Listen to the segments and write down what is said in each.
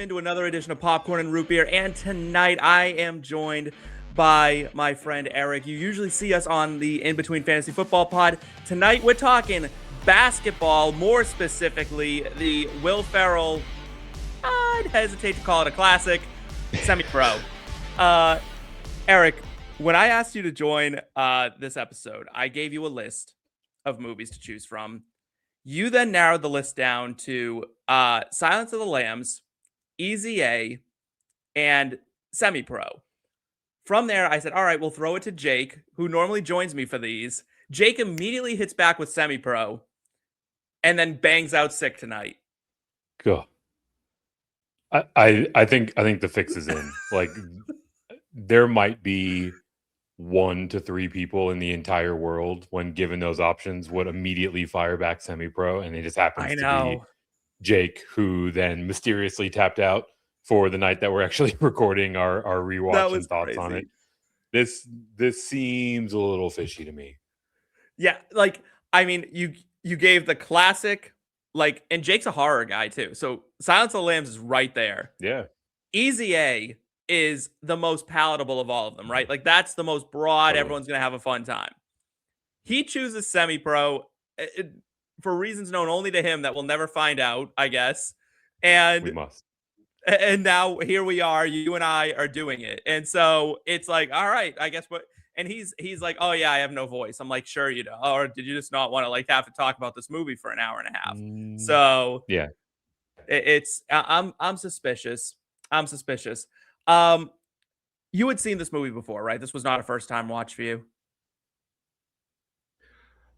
into another edition of Popcorn and Root Beer, and tonight I am joined by my friend Eric. You usually see us on the In Between Fantasy Football Pod. Tonight we're talking basketball, more specifically the Will Ferrell, I'd hesitate to call it a classic, semi-pro. Eric, when I asked you to join this episode, I gave you a list of movies to choose from. You then narrowed the list down to Silence of the Lambs, Easy A, and Semi-Pro. From there, I said, all right, we'll throw it to Jake, who normally joins me for these. Jake immediately hits back with Semi-Pro and then bangs out Sick tonight. Go. I think the fix is in. Like, there might be 1 to 3 people in the entire world, when given those options, would immediately fire back Semi-Pro, and it just happens to be Jake, who then mysteriously tapped out for the night that we're actually recording our rewatch and thoughts on it. This seems a little fishy to me. Yeah, like, I mean, you gave the classic, like, and Jake's a horror guy too, so Silence of the Lambs is right there. Yeah. Easy A is the most palatable of all of them, right? Like, that's the most broad. Totally. Everyone's gonna have a fun time. He chooses Semi-Pro for reasons known only to him that we'll never find out, I guess. And we must. And now here we are, you and I are doing it. And so it's like, all right, I guess what. And he's like, oh yeah, I have no voice. I'm like, sure you do. Or did you just not want to like have to talk about this movie for an hour and a half? So yeah, I'm suspicious. I'm suspicious. You had seen this movie before, right? This was not a first time watch for you.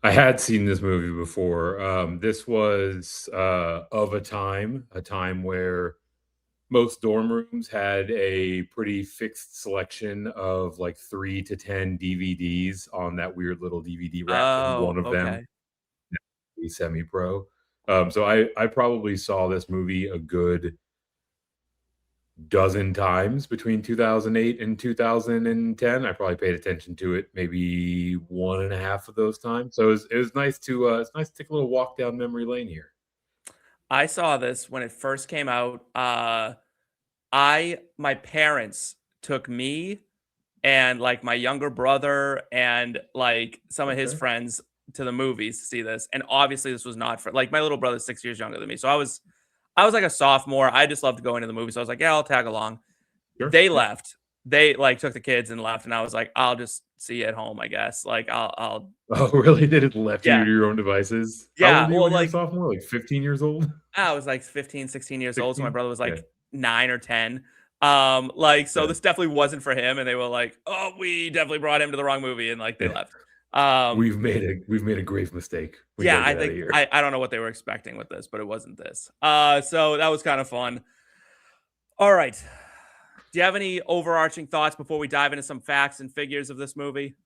I had seen this movie before. This was of a time where most dorm rooms had a pretty fixed selection of like 3 to 10 DVDs on that weird little DVD rack. And one of them, Semi-Pro. So I probably saw this movie a good dozen times between 2008 and 2010. I probably paid attention to it maybe 1.5 of those times. So it was nice to take a little walk down memory lane here. I saw this when it first came out. My parents took me and like my younger brother and like some of his friends to the movies to see this. And obviously this was not for like my little brother's 6 years younger than me. So I was like a sophomore. I just loved going to the movie. So I was like, yeah, I'll tag along. Sure. They left. They like took the kids and left. And I was like, I'll just see you at home, I guess. Like I'll Oh, really? They just left you to your own devices? Yeah. How old were you like sophomore? Like 15 years old? I was like 15, 16 years old. So my brother was like 9 or 10. So this definitely wasn't for him. And they were like, oh, we definitely brought him to the wrong movie. And like they left. We've made a grave mistake. I think I don't know what they were expecting with this, but it wasn't this. So that was kind of fun. All right. Do you have any overarching thoughts before we dive into some facts and figures of this movie?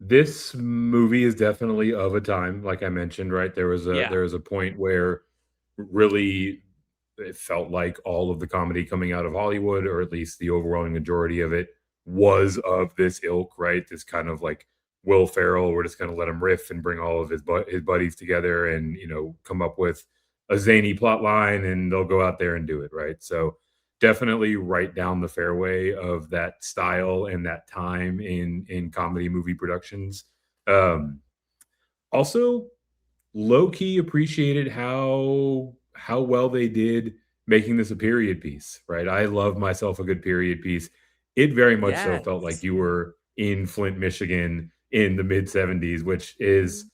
This movie is definitely of a time, like I mentioned, right? There was a point where really it felt like all of the comedy coming out of Hollywood, or at least the overwhelming majority of it, was of this ilk, right? This kind of like Will Ferrell, we're just going to let him riff and bring all of his buddies together and, come up with a zany plot line, and they'll go out there and do it, right? So definitely right down the fairway of that style and that time in comedy movie productions. Also, low-key appreciated how well they did making this a period piece, right? I love myself a good period piece. It very much so felt like you were in Flint, Michigan in the mid 70s, which is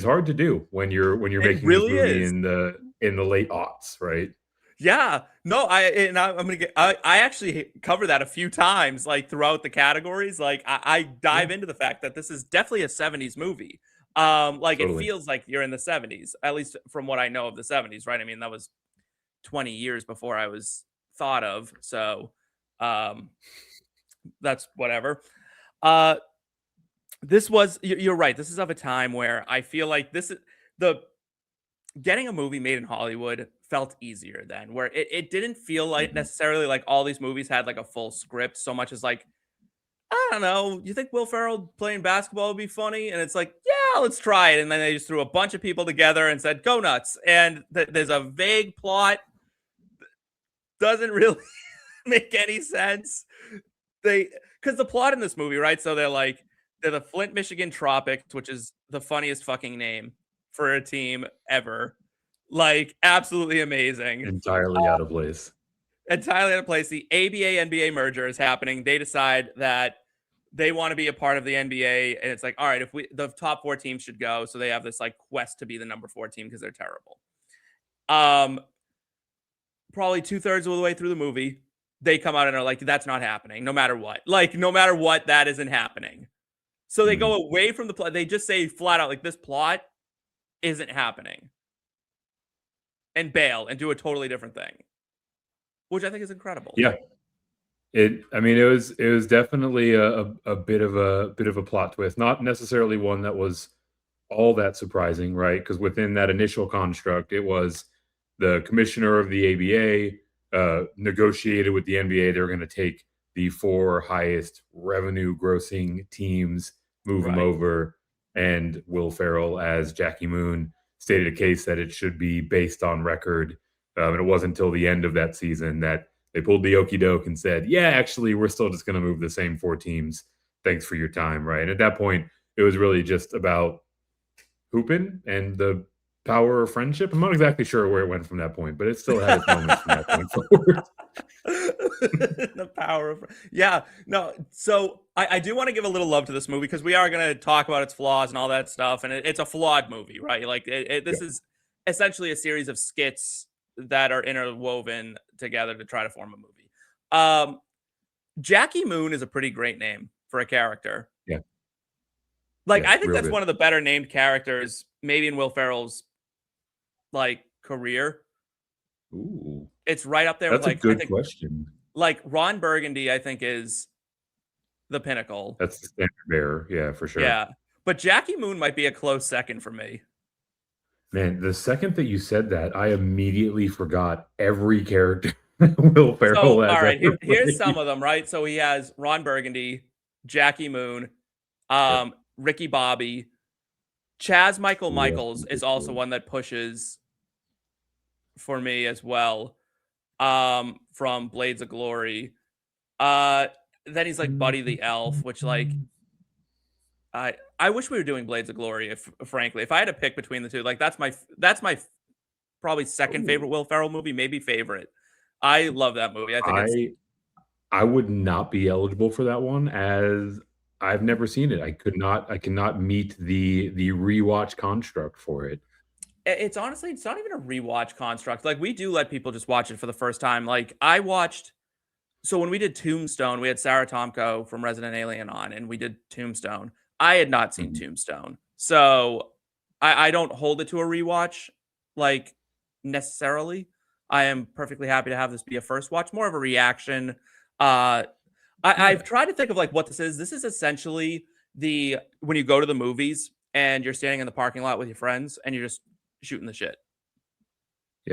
hard to do when you're making really this movie in the late aughts, right? Yeah, no, I actually cover that a few times, like throughout the categories. Like I dive into the fact that this is definitely a 70s movie. Like totally. It feels like you're in the 70s, at least from what I know of the 70s, right? I mean, that was 20 years before I was thought of. So that's whatever. You're right. This is of a time where I feel like getting a movie made in Hollywood felt easier then, where it didn't feel like necessarily like all these movies had like a full script so much as like, I don't know, you think Will Ferrell playing basketball would be funny? And it's like, oh, let's try it. And then they just threw a bunch of people together and said, go nuts. And there's a vague plot. Doesn't really make any sense. Because the plot in this movie, right? So they're the Flint, Michigan Tropics, which is the funniest fucking name for a team ever. Like, absolutely amazing. Entirely out of place. Entirely out of place. The ABA NBA merger is happening. They decide that they want to be a part of the NBA, and it's like, all right, the top 4 teams should go. So they have this like quest to be the number 4 team because they're terrible. Probably 2/3 of the way through the movie, they come out and are like, that's not happening, no matter what. Like, no matter what, that isn't happening. So they go away from the plot. They just say flat out, like, this plot isn't happening. And bail and do a totally different thing. Which I think is incredible. Yeah. It was definitely a bit of a plot twist. Not necessarily one that was all that surprising, right? Because within that initial construct, it was the commissioner of the ABA negotiated with the NBA. They were going to take the 4 highest revenue grossing teams, move them over, and Will Ferrell as Jackie Moon stated a case that it should be based on record. And it wasn't until the end of that season that they pulled the okey doke and said, yeah, actually, we're still just going to move the same 4 teams. Thanks for your time, right? And at that point, it was really just about hooping and the power of friendship. I'm not exactly sure where it went from that point, but it still had its moments from that point forward. The power of no. So I do want to give a little love to this movie because we are going to talk about its flaws and all that stuff, and it's a flawed movie, right? Like this is essentially a series of skits that are interwoven together to try to form a movie. Jackie Moon is a pretty great name for a character. Yeah. Like, I think that's one of the better named characters, maybe in Will Ferrell's like career. Ooh. It's right up there with like, a good question. Like Ron Burgundy, I think, is the pinnacle. That's the standard bearer, yeah, for sure. Yeah. But Jackie Moon might be a close second for me. Man, the second that you said that, I immediately forgot every character Will Ferrell has. All right, here's some of them, right? So he has Ron Burgundy, Jackie Moon, Ricky Bobby. Chaz Michaels is also one that pushes for me as well, from Blades of Glory. Then he's like Buddy the Elf, which like I wish we were doing Blades of Glory. Frankly, if I had to pick between the two, like that's my probably second favorite Will Ferrell movie, maybe favorite. I love that movie. I would not be eligible for that one as I've never seen it. I cannot meet the rewatch construct for it. It's honestly, it's not even a rewatch construct. Like, we do let people just watch it for the first time. Like, I watched, so when we did Tombstone, we had Sarah Tomko from Resident Alien on, and we did Tombstone. I had not seen Tombstone. So I don't hold it to a rewatch, like, necessarily. I am perfectly happy to have this be a first watch, more of a reaction. I've tried to think of like what this is. This is essentially when you go to the movies and you're standing in the parking lot with your friends and you're just shooting the shit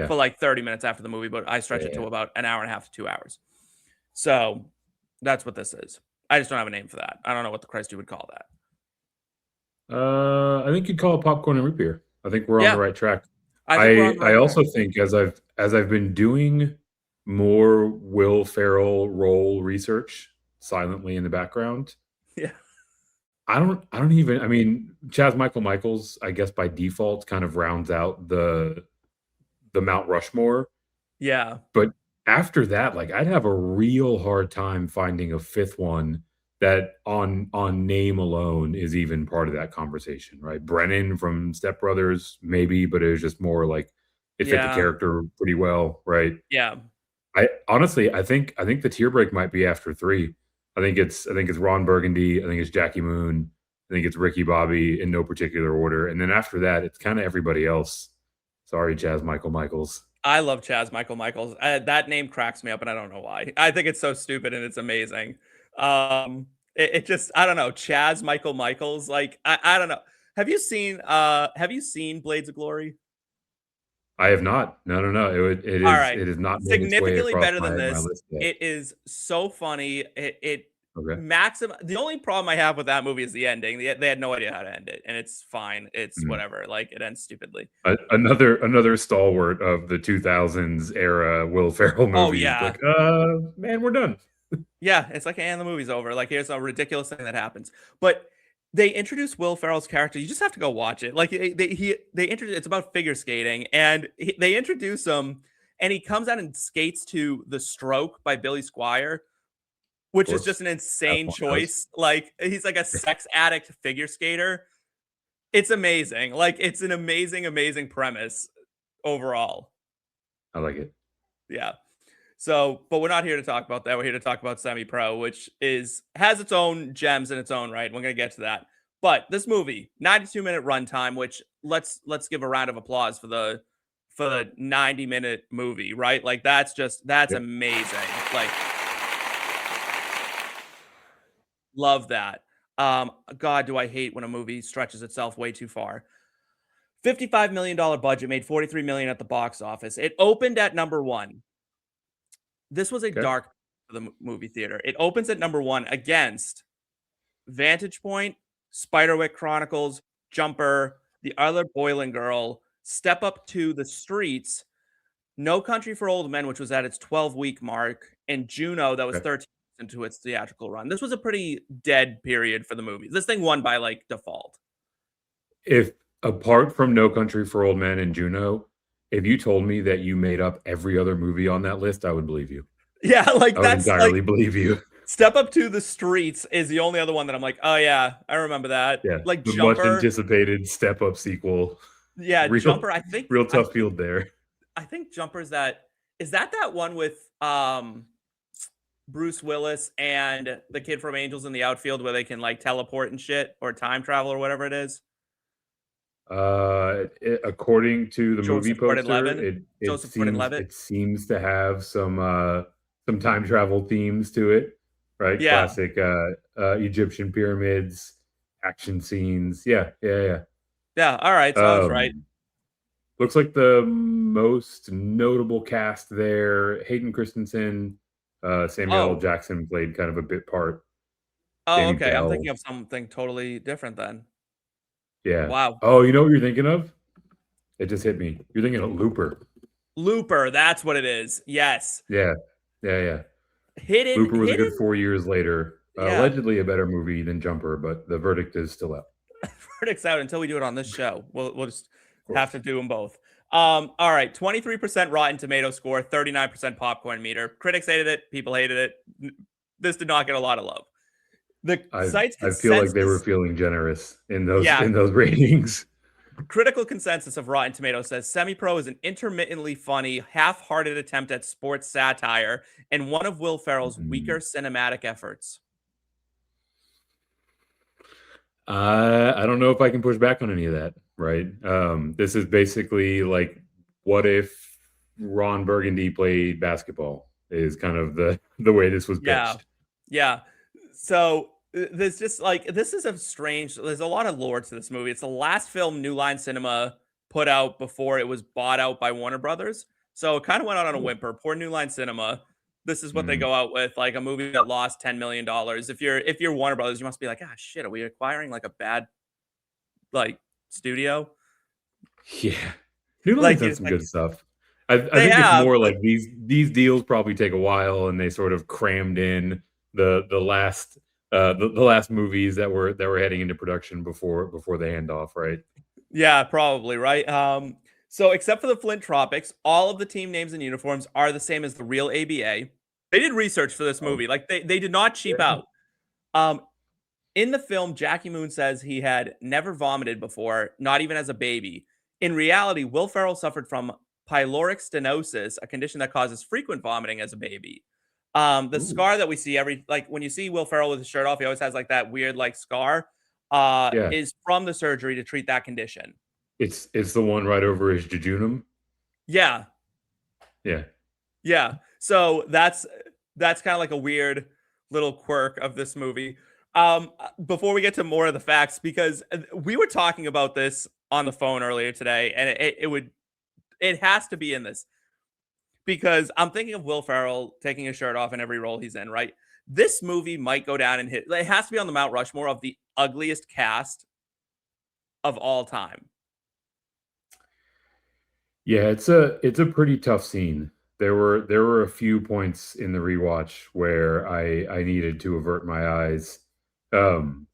for like 30 minutes after the movie, but I stretch it to about an hour and a half to 2 hours. So that's what this is. I just don't have a name for that. I don't know what the Christ you would call that. I think you'd call it popcorn and root beer. I think we're on the right track. I also think as I've been doing more Will Ferrell role research silently in the background. Yeah. I mean, Chaz Michaels, I guess by default kind of rounds out the Mount Rushmore. Yeah. But after that, like I'd have a real hard time finding a fifth one that on name alone is even part of that conversation, right? Brennan from Step Brothers, maybe, but it was just more like it fit the character pretty well, right? Yeah. I honestly, I think the tier break might be after 3. I think it's Ron Burgundy. I think it's Jackie Moon. I think it's Ricky Bobby in no particular order. And then after that, it's kind of everybody else. Sorry, Chaz Michaels. I love Chaz Michaels. That name cracks me up, and I don't know why. I think it's so stupid and it's amazing. It just, I don't know. Chaz Michaels. Like, I don't know. Have you seen Blades of Glory? I have not. No. It is not significantly better than this. It is so funny. Okay. maximum. The only problem I have with that movie is the ending. They had no idea how to end it, and it's fine. It's Mhm. whatever. Like it ends stupidly. Another stalwart of the 2000s era Will Ferrell Oh movies. yeah, Like, man, we're done. yeah. It's like, and the movie's over. Like here's a ridiculous thing that happens, but they introduce Will Ferrell's character. You just have to go watch it. Like they introduce. It's about figure skating, and they introduce him, and he comes out and skates to "The Stroke" by Billy Squier, Of which is just course. an As insane one does. choice. Like he's like a sex addict figure skater. It's amazing. Like it's an amazing, amazing premise overall. I like it. Yeah. So, but we're not here to talk about that. We're here to talk about Semi Pro, which has its own gems in its own right. We're gonna get to that. But this movie, 92-minute runtime, which let's give a round of applause for the 90-minute movie, right? Like that's Yep. amazing. Like love that. God, do I hate when a movie stretches itself way too far. $55 million budget, made 43 million at the box office. It opened at number one. This was a Okay. dark for the movie theater. It opens at number one against Vantage Point, Spiderwick Chronicles, Jumper, The Other Boiling Girl, Step Up to the Streets, No Country for Old Men, which was at its 12-week mark, and Juno, that was Okay. 13 into its theatrical run. This was a pretty dead period for the movies. This thing won by like default. If apart from No Country for Old Men and Juno, if you told me that you made up every other movie on that list, I would believe you. Yeah, like I would that's like entirely believe you. Step Up to the Streets is the only other one that I'm like, "Oh yeah, I remember that." Yeah, Like the much Jumper. anticipated Step Up sequel. Yeah, Real Jumper, I think real I tough think field there. I think Jumper's that is that one with, Bruce Willis and the kid from Angels in the Outfield where they can, like, teleport and shit or time travel or whatever it is? According to the movie Joseph poster, Gordon-Levitt? it Joseph seems Gordon-Levitt? it seems to have some time travel themes to it, right? Yeah. Classic Egyptian pyramids, action scenes. Yeah, yeah, yeah. Yeah, alright, so I was right. Looks like the most notable cast there: Hayden Christensen, Samuel L. Oh. Jackson played kind of a bit part. Oh, Jamie okay, I'm thinking Bell, of something totally different then. yeah. Wow. Oh, you know what you're thinking of? It just hit me. You're thinking of Looper. Looper, that's what it is. yes. Yeah, yeah, yeah. Hidden Looper was a good hidden 4 years later. yeah. Allegedly a better movie than Jumper, but the verdict is still out. Verdict's out until we do it on this show. We'll just Of have to course. do them both. All right, 23% Rotten Tomato score, 39% popcorn meter. Critics hated it, people hated it. This did not get a lot of love. The site's I feel like they were consensus, feeling generous yeah, in those ratings. critical consensus of Rotten Tomatoes says Semi-Pro is an intermittently funny, half-hearted attempt at sports satire and one of Will Ferrell's weaker Mm. cinematic efforts. I don't know if I can push back on any of that, right? This is basically like, what if Ron Burgundy played basketball? Is kind of the way this was Yeah. pitched. Yeah. So there's just like this is a strange. There's a lot of lore to this movie. It's the last film New Line Cinema put out before it was bought out by Warner Brothers. So it kind of went out on a Cool. whimper. Poor New Line Cinema. This is what they Mm. go out with, like a movie that lost $10 million. If you're Warner Brothers, you must be like, ah, shit. Are we acquiring like a bad like studio? Yeah, New Line's Like done it's some like good stuff. I they think it's have, more but like these deals probably take a while, and they sort of crammed in the last the last movies that were heading into production before the handoff, right? yeah, probably, right? So except for the Flint Tropics, all of the team names and uniforms are the same as the real ABA. They did research for this Um, movie. Like they did not cheap yeah. out. Um, in the film, Jackie Moon says he had never vomited before, not even as a baby. In reality, Will Ferrell suffered from pyloric stenosis, a condition that causes frequent vomiting as a baby. The Ooh, scar that we see like when you see Will Ferrell with his shirt off, he always has like that weird like scar. yeah. Is from the surgery to treat that condition. It's the one right over his jejunum. Yeah, Yeah. yeah. So that's kind of like a weird little quirk of this movie. Before we get to more of the facts, because we were talking about this on the phone earlier today, and it has to be in this because I'm thinking of Will Ferrell taking his shirt off in every role he's in, right? This movie might go down and hit. It has to be on the Mount Rushmore of the ugliest cast of all time. Yeah, it's a pretty tough scene. There were a few points in the rewatch where I needed to avert my eyes. Um,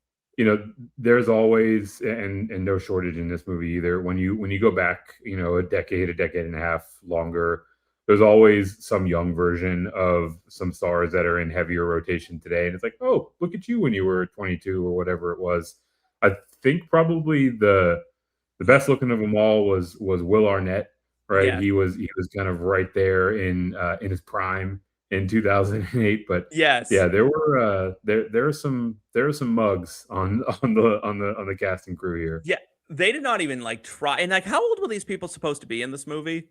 there's always and no shortage in this movie either. When you go back, a decade and a half longer, there's always some young version of some stars that are in heavier rotation today, and it's like, oh, look at you when you were 22 or whatever it was. I think probably the best looking of them all was Will Arnett, right? Yeah. He was kind of right there in his prime in 2008. But Yes. yeah, there are some mugs on the casting crew here. Yeah. They did not even like try. And like, how old were these people supposed to be in this movie?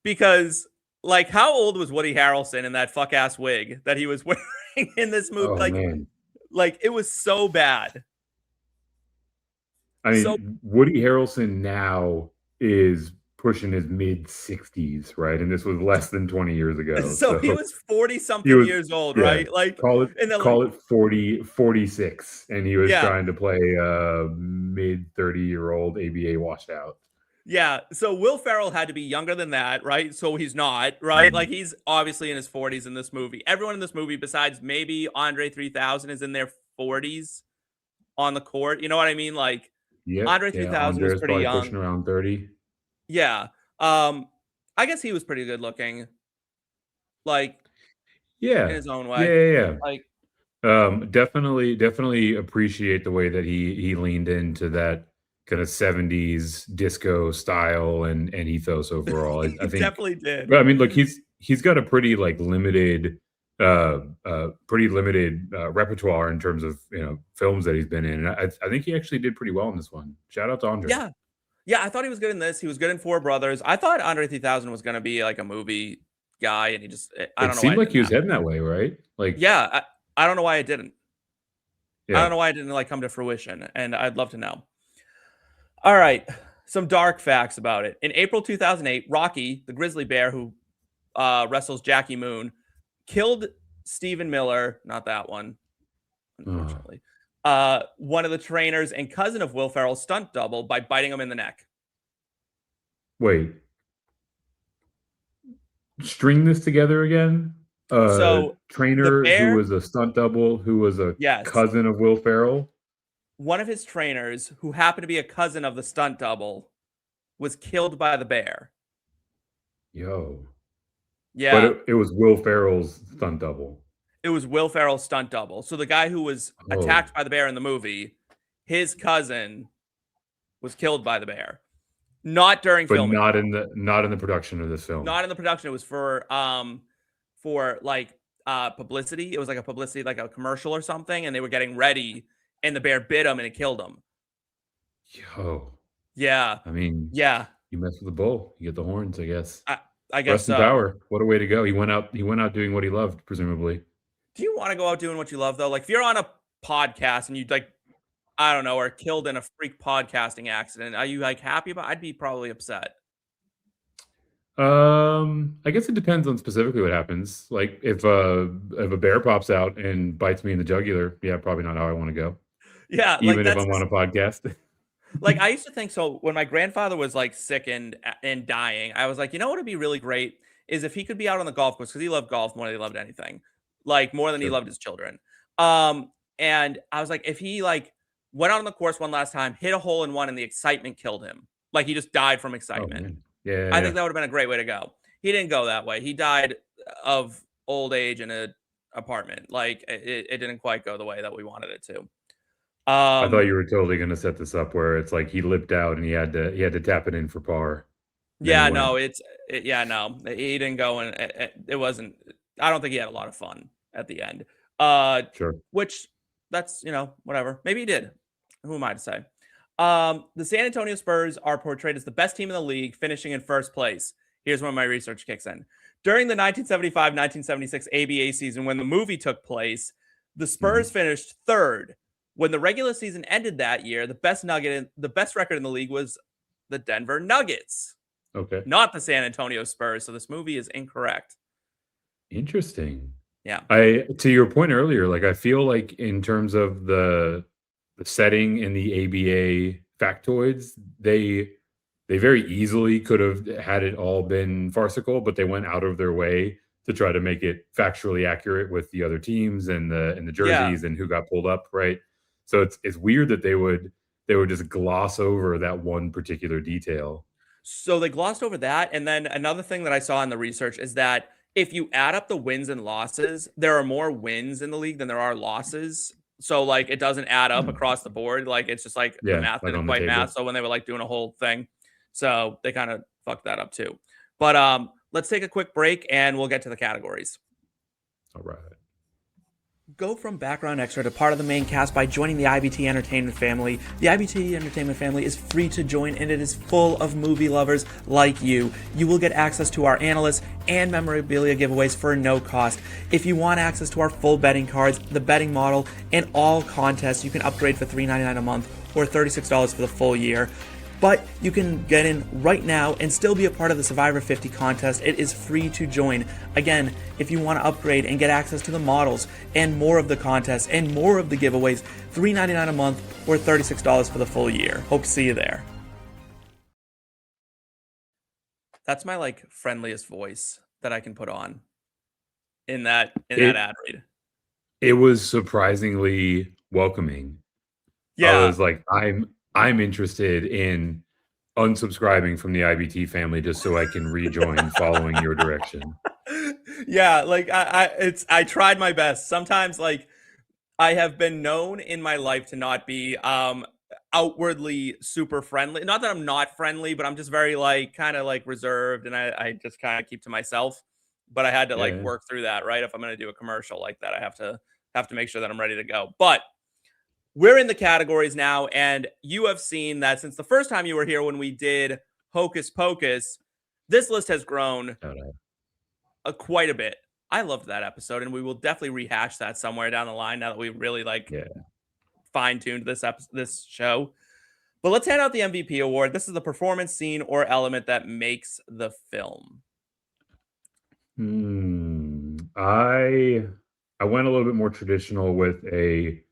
Because like, how old was Woody Harrelson in that fuck ass wig that he was wearing in this movie? Oh man. Like it was so bad. I So mean, Woody Harrelson now is pushing his mid 60s, right? And this was less than 20 years ago. so he So was 40 he something was, years old, yeah, right? Like, call it and then like, call it 46, and he was yeah. trying to play a mid 30-year-old ABA washed out. Yeah, so Will Ferrell had to be younger than that, right? So he's not, right? Like he's obviously in his 40s in this movie. Everyone in this movie, besides maybe Andre 3000, is in their 40s on the court. You know what I mean? Like Yep, Andre yeah, 3000 was Andre's pretty probably young. pushing around 30. Yeah. I guess he was pretty good looking, like in Yeah. his own Yeah, way. yeah, Like, yeah. Definitely appreciate the way that he leaned into that kind of 70s disco style and ethos overall. I he think, definitely did. but I mean, look, he's got a pretty like limited repertoire in terms of films that he's been in. And I think he actually did pretty well in this one. Shout out to Andre. Yeah. Yeah, I thought he was good in this. He was good in Four Brothers. I thought Andre 3000 was going to be like a movie guy, and he just, I It don't know why seemed it like didn't he was happen. heading that way, right? Like, Yeah, I don't know why it didn't. I don't yeah. know why it didn't like come to fruition, and I'd love to know. All right, some dark facts about it. In April 2008, Rocky, the grizzly bear who wrestles Jackie Moon, killed Stephen Miller, not that one, Oh, unfortunately. One of the trainers and cousin of Will Ferrell's stunt double by biting him in the neck. wait. String this together again. A So the trainer who bear, was a stunt double, who was a yes, cousin of Will Ferrell. one of his trainers who happened to be a cousin of the stunt double was killed by the bear. Yo. But Yeah, it was Will Ferrell's stunt double. it was Will Ferrell's stunt double. So the guy who was Oh, attacked by the bear in the movie, his cousin was killed by the bear. Not during but filming, not in the production of this film. not in the production. It was for like publicity. It was like a publicity, like a commercial or something, and they were getting ready, and the bear bit him and it killed him. Yo. Yeah, I mean, yeah. you mess with the bull, you get the horns, I guess. I guess Rest in so. power. What a way to go. He went out doing what he loved, presumably. Do you want to go out doing what you love though? Like if you're on a podcast and you like, I don't know, are killed in a freak podcasting accident, are you like happy about? I'd be probably upset. I guess it depends on specifically what happens. Like if a bear pops out and bites me in the jugular, yeah, probably not how I want to go. Yeah, like Even if that's I'm on a podcast. like I used to think so when my grandfather was like sick and dying. I was like, you know what would be really great is if he could be out on the golf course because he loved golf more than he loved anything, like more than he Sure. loved his children. And I was like, if he like went out on the course one last time, hit a hole in one, and the excitement killed him, like he just died from Oh excitement. man. Yeah, yeah, I yeah. think that would have been a great way to go. He didn't go that way. He died of old age in a apartment. Like it didn't quite go the way that we wanted it to. I thought Um, you were totally gonna set this up where it's like he lipped out and he had to tap it in for par. Then he yeah, no, went. yeah, no, he didn't go, and it wasn't. I don't think he had a lot of fun at the end. Sure. Which that's whatever. Maybe he did. Who am I to say? The San Antonio Spurs are portrayed as the best team in the league, finishing in first place. Here's when my research kicks in. During the 1975-1976 ABA season, when the movie took place, the Spurs Mhm. finished third. When the regular season ended that year, the best record in the league was the Denver Nuggets, Okay. not the San Antonio Spurs. So this movie is incorrect. Interesting. Yeah. To your point earlier, like I feel like in terms of the setting in the ABA factoids, they very easily could have had it all been farcical, but they went out of their way to try to make it factually accurate with the other teams and the Yeah. jerseys and who got pulled up, right? So it's weird that they would just gloss over that one particular detail. So they glossed over that. And then another thing that I saw in the research is that if you add up the wins and losses, there are more wins in the league than there are losses. So like it doesn't add up Hmm. across the board. Like it's just like the Yeah, math like didn't on the quite math. table. So when they were like doing a whole thing, so they kind of fucked that up too. But let's take a quick break and we'll get to the categories. All right. Go from background extra to part of the main cast by joining the IBT Entertainment Family. The IBT Entertainment Family is free to join and it is full of movie lovers like you. You will get access to our analysts and memorabilia giveaways for no cost. If you want access to our full betting cards, the betting model, and all contests, you can upgrade for $3.99 a month or $36 for the full year. But you can get in right now and still be a part of the Survivor 50 contest. It is free to join. Again, if you want to upgrade and get access to the models and more of the contests and more of the giveaways, $3.99 a month or $36 for the full year. Hope to see you there. That's my like friendliest voice that I can put on in that ad read. It was surprisingly welcoming. I Yeah. was like, I'm interested in unsubscribing from the IBT family just so I can rejoin following your direction. Yeah, like I tried my best. Sometimes like I have been known in my life to not be outwardly super friendly. Not that I'm not friendly, but I'm just very like kind of like reserved and I just kind of keep to myself. But I had to like Yeah. work through that, right? If I'm gonna do a commercial like that, I have to make sure that I'm ready to go. But we're in the categories now, and you have seen that since the first time you were here when we did Hocus Pocus, this list has grown Shout out. quite a bit. I loved that episode, and we will definitely rehash that somewhere down the line now that we really like Yeah. fine tuned this show. But let's hand out the MVP award. This is the performance, scene, or element that makes the film. I went a little bit more traditional with a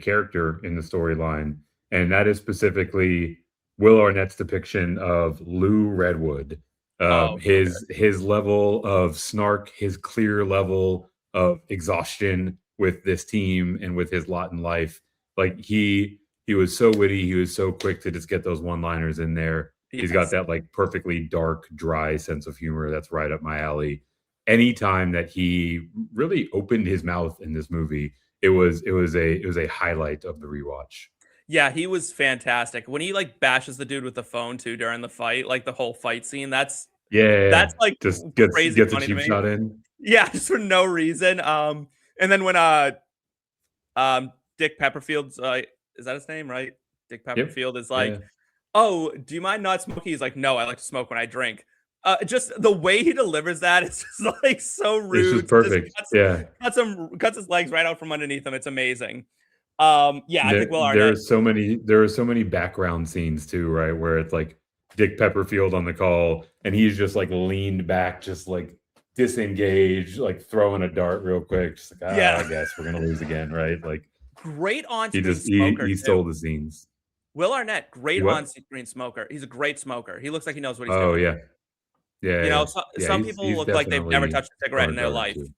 character in the storyline, and that is specifically Will Arnett's depiction of Lou Redwood. Oh, so good. His level of snark, his clear level of exhaustion with this team and with his lot in life. Like he was so witty, he was so quick to just get those one-liners in there. He's got Yes. that like perfectly dark, dry sense of humor that's right up my alley. Anytime that he really opened his mouth in this movie, it was a highlight of the rewatch. Yeah, he was fantastic. When he like bashes the dude with the phone too during the fight, like the whole fight scene, Yeah, that's like just crazy gets a funny to cheap me. shot in. Yeah, just for no reason. And then when Dick Pepperfield's is that his name, right? Dick Yep. Pepperfield is Yeah. like, "Oh, do you mind not smoking?" He's like, "No, I like to smoke when I drink." Just the way he delivers that is just like so It's just rude. Just perfect. Yeah. cuts his legs right out from underneath him. It's amazing. Yeah, I think Will There are Arnett. so many background scenes too, right? Where it's like Dick Pepperfield on the call and he's just like leaned back, just like disengaged, like throwing a dart real quick. Just like, Yeah, I guess we're gonna lose again, right? Like great he on-screen just he smoker he too. stole the scenes. Will Arnett, He great what? on-screen smoker. He's a great smoker. He looks like he knows what he's Oh doing. yeah. Yeah, You yeah. know, Yeah, some people he's look like they've never definitely touched a cigarette on in his their guard life. too.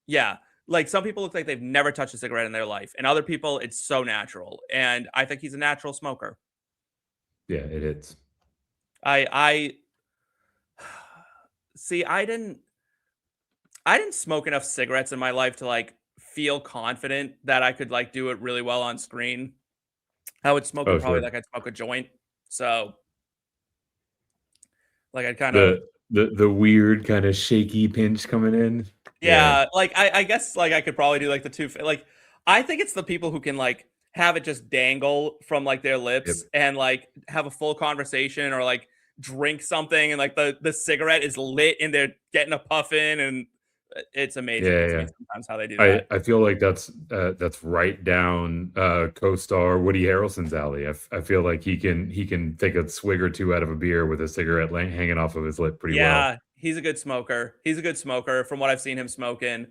Yeah, like some people look like they've never touched a cigarette in their life, and other people, it's so natural. And I think he's a natural smoker. Yeah, it hits. I see. I didn't smoke enough cigarettes in my life to like feel confident that I could like do it really well on screen. I would smoke it Oh, probably sure. like I'd smoke a joint. So like I'd kind of. The weird kind of shaky pinch coming in. Yeah. Yeah, like I guess like I could probably do like the two like I think it's the people who can like have it just dangle from like their Yep. lips and like have a full conversation or like drink something and like the cigarette is lit and they're getting a puff in and it's amazing Yeah, to me yeah. sometimes how they do I that. I feel like that's right down, co-star Woody Harrelson's alley. I feel like he can take a swig or 2 out of a beer with a cigarette hanging off of his lip pretty well. Yeah, He's a good smoker. He's a good smoker from what I've seen him smoking.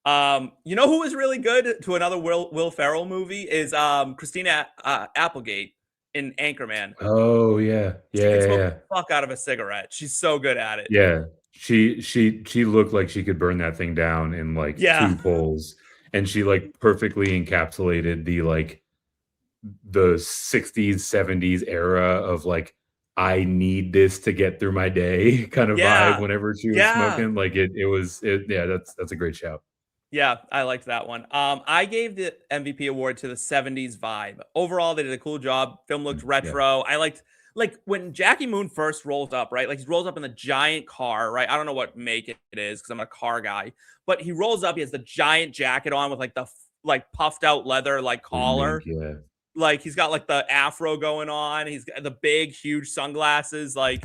You know who was really good to another Will Ferrell movie is Christina Applegate in Anchorman. Oh yeah, She can yeah, smoke yeah, the fuck out of a cigarette. She's so good at it. yeah. She looked like she could burn that thing down in like Yeah. 2 pulls, and she like perfectly encapsulated the 60s, 70s era of like, I need this to get through my day kind of vibe Yeah. whenever she was Yeah. smoking. Like it was it yeah, that's a great shout. Yeah, I liked that one. I gave the MVP award to the 70s vibe. Overall, they did a cool job. Film looked Yeah. retro. I liked like when Jackie Moon first rolls up, right? Like he rolls up in the giant car, right? I don't know what make it is because I'm a car guy, but he rolls up. He has the giant jacket on with like the like puffed out leather like The mink, collar. yeah. Like he's got like the afro going on. He's got the big, huge sunglasses. Like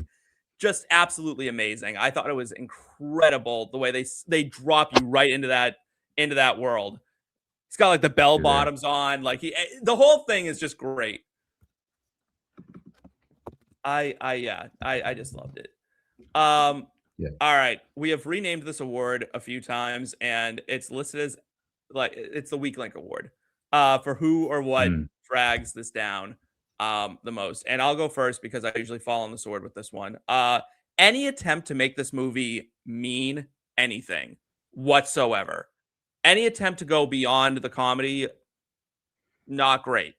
just absolutely amazing. I thought it was incredible the way they drop you right into that world. He's got like the bell You're there. bottoms on. Like the whole thing is just great. I just loved it. Yeah. All right, we have renamed this award a few times, and it's listed as like it's the Weak Link Award for who or what Mm. drags this down the most. And I'll go first because I usually fall on the sword with this one. Any attempt to make this movie mean anything whatsoever, any attempt to go beyond the comedy, not great.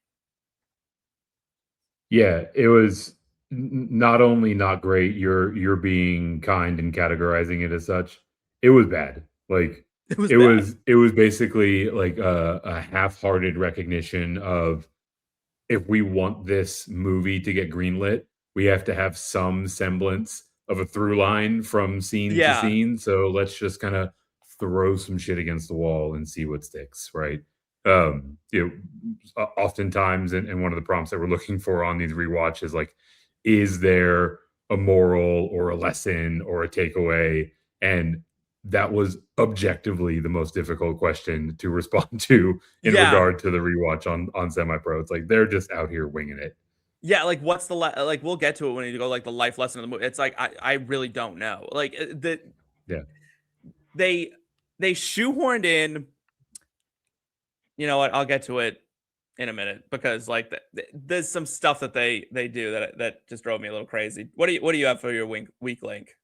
Yeah, it was not only not great, you're being kind and categorizing it as such. It was bad. Like It was it bad. was it was basically like a half-hearted recognition of, if we want this movie to get greenlit, we have to have some semblance of a through line from scene to Yeah. scene. So let's just kind of throw some shit against the wall and see what sticks, right? Oftentimes, and one of the prompts that we're looking for on these rewatch is like, is there a moral or a lesson or a takeaway? And that was objectively the most difficult question to respond to in Yeah. regard to the rewatch on semi-pro. It's like they're just out here winging it. Yeah, like what's the like we'll get to it when you go like the life lesson of the movie. It's like I really don't know. Like Yeah. they they shoehorned in, you know what? I'll get to it in a minute because like there's some stuff that they do that just drove me a little crazy. What do you have for your weak link?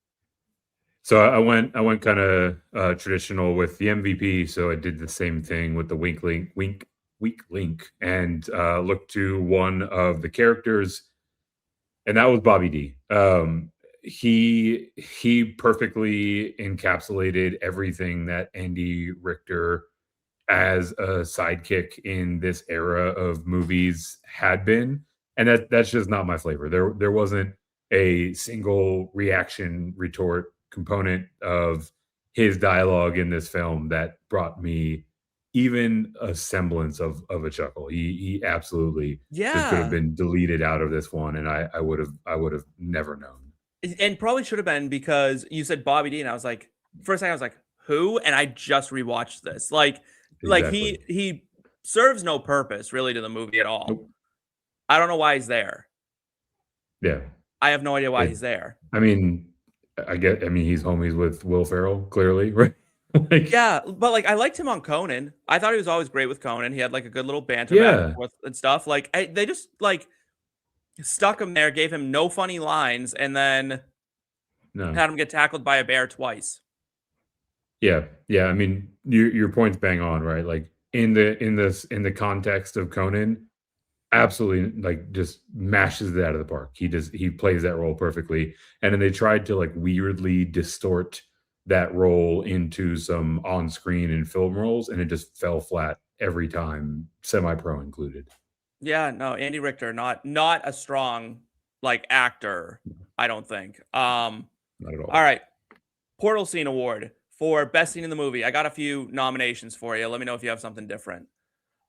So I went kind of traditional with the MVP. So I did the same thing with the weak link, and looked to one of the characters, and that was Bobby D. He perfectly encapsulated everything that Andy Richter as a sidekick in this era of movies had been, and that's just not my flavor. There wasn't a single reaction retort component of his dialogue in this film that brought me even a semblance of a chuckle. He absolutely just could have Yeah. been deleted out of this one, and I would have never known. And probably should have been because you said Bobby D and I was like, first thing I was like, who? And I just rewatched this. Like Exactly. he serves no purpose really to the movie at all. Nope. I don't know why he's there. Yeah. I have no idea why It he's there. I mean, I mean, he's homies with Will Ferrell, clearly, right? Like, Yeah, but like I liked him on Conan. I thought he was always great with Conan. He had like a good little banter back and yeah. forth and stuff. Like they just like stuck him there, gave him no funny lines, and then No. had him get tackled by a bear twice. Yeah. Yeah, I mean, your point's bang on, right? Like, in the context of Conan, absolutely, like, just mashes it out of the park. He plays that role perfectly, and then they tried to, like, weirdly distort that role into some on-screen and film roles, and it just fell flat every time, semi-pro included. Yeah, no, Andy Richter, not a strong like actor, I don't think. Not at All all. right, Portal Scene Award for best scene in the movie. I got a few nominations for you. Let me know if you have something different.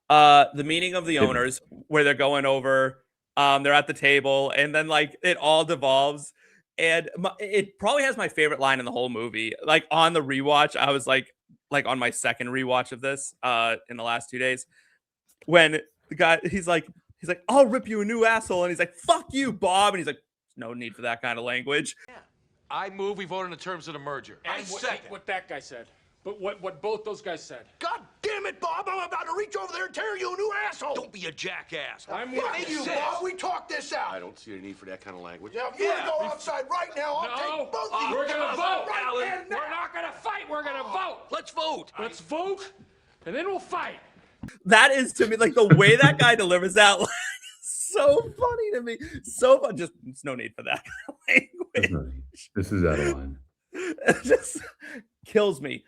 The meeting of the Hit me. owners where they're going over, they're at the table, and then like it all devolves. And it probably has my favorite line in the whole movie. Like on the rewatch, I was like on my second rewatch of this in the last 2 days when the guy he's like I'll rip you a new asshole, and he's like fuck you Bob, and he's like no need for that kind of language. I move we vote on the terms of the merger. And what that guy said. But what both those guys said. God damn it, Bob! I'm about to reach over there and tear you a new asshole! Don't be a jackass. I'm Fuck you, Bob! We talked this out! I don't see the need for that kind of language. Now, if you want to go outside right now, I'll take both of you. We're gonna vote, right Alan. now. We're not gonna fight. We're gonna vote. Let's vote. Let's vote, and then we'll fight. That is, to me, like, the way that guy delivers that line is so funny to me. So fun. Just, there's no need for that kind of language. This is out of line. It just kills me.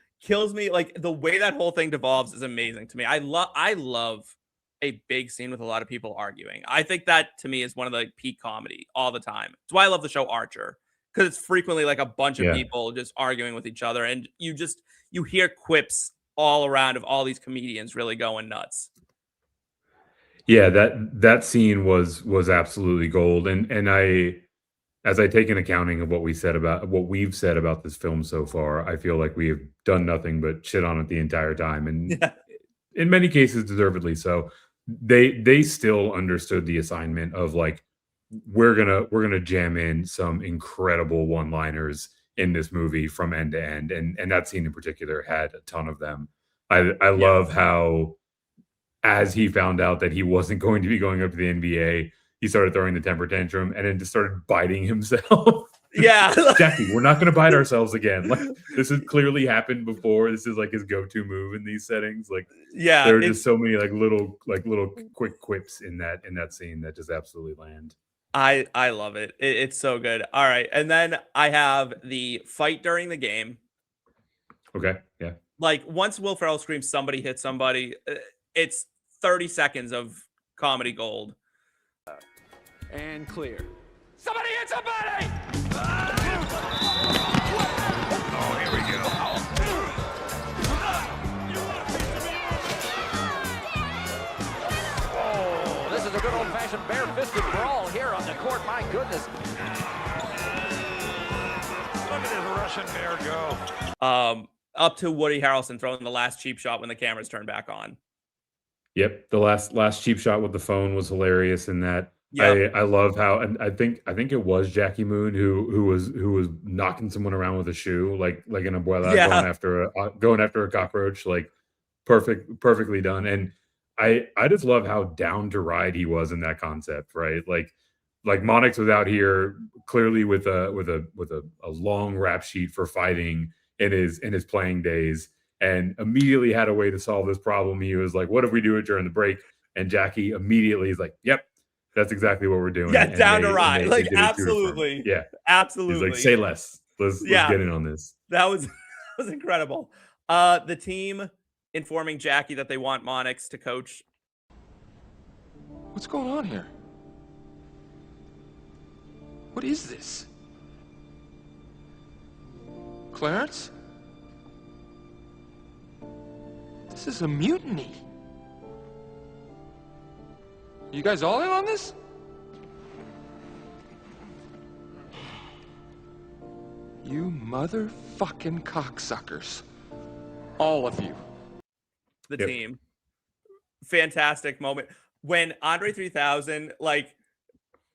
Like, the way that whole thing devolves is amazing to me. I love a big scene with a lot of people arguing. I think that, to me, is one of the peak comedy all the time. It's why I love the show Archer, because it's frequently like a bunch of people just arguing with each other, and you hear quips all around of all these comedians really going nuts. Yeah, that scene was absolutely gold, and as I take an accounting of what we've said about this film so far, I feel like we have done nothing but shit on it the entire time, and in many cases, deservedly so. They still understood the assignment of, like, we're gonna jam in some incredible one-liners in this movie from end to end, and that scene in particular had a ton of them. I love how, as he found out that he wasn't going to be going up to the NBA, he started throwing the temper tantrum and then just started biting himself. Yeah. Jackie, we're not going to bite ourselves again. Like, this has clearly happened before. This is like his go-to move in these settings. Like, there are just so many little quick quips in that scene that just absolutely land. I love it. It's so good. All right. And then I have the fight during the game. Okay. Yeah. Like, once Will Ferrell screams somebody hit somebody, it's 30 seconds of comedy gold. And clear. Somebody hit somebody! Oh, here we go. Oh, this is a good old-fashioned bare-fisted brawl here on the court. My goodness. Look at this Russian bear go. Up to Woody Harrelson throwing the last cheap shot when the cameras turn back on. Yep, the last cheap shot with the phone was hilarious in that. Yep. I love how, and I think it was Jackie Moon who was knocking someone around with a shoe, like an abuela going after a cockroach, like perfectly done. And I just love how down to ride he was in that concept, right? Like Monix was out here clearly with a long rap sheet for fighting in his playing days, and immediately had a way to solve this problem. He was like, "What if we do it during the break?" And Jackie immediately is like, "Yep. That's exactly what we're doing." Yeah, down to ride. Like, absolutely. Yeah. Absolutely. He's like, "Say less. Let's get in on this." That was incredible. The team informing Jackie that they want Monix to coach. What's going on here? What is this? Clarence? This is a mutiny. You guys all in on this? You motherfucking cocksuckers. All of you. The team. Fantastic moment. When Andre 3000, like,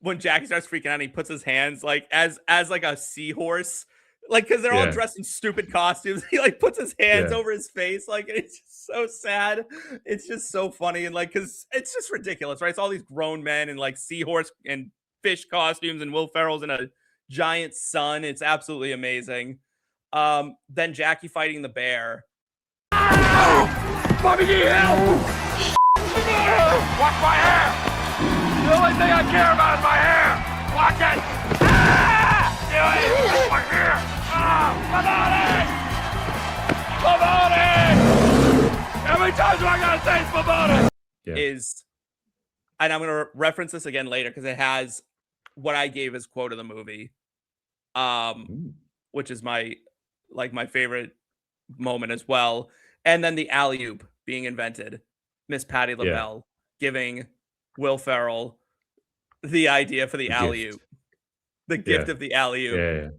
when Jackie starts freaking out, he puts his hands, like, as like a seahorse, like, because they're all dressed in stupid costumes. He, like, puts his hands over his face. Like, it's just so sad. It's just so funny. And, like, because it's just ridiculous, right? It's all these grown men in, like, seahorse and fish costumes, and Will Ferrell's in a giant sun. It's absolutely amazing. Then Jackie fighting the bear. Bobby, need help! Watch my hair! The only thing I care about is my hair! Watch it! Do it! My hair! Baboni! How many times do I gotta say it's Baboni? And I'm gonna reference this again later because it has what I gave as quote of the movie, which is my favorite moment as well. And then the alley-oop being invented. Miss Patti LaBelle giving Will Ferrell the idea for the alley-oop. The gift of the alley-oop. Yeah.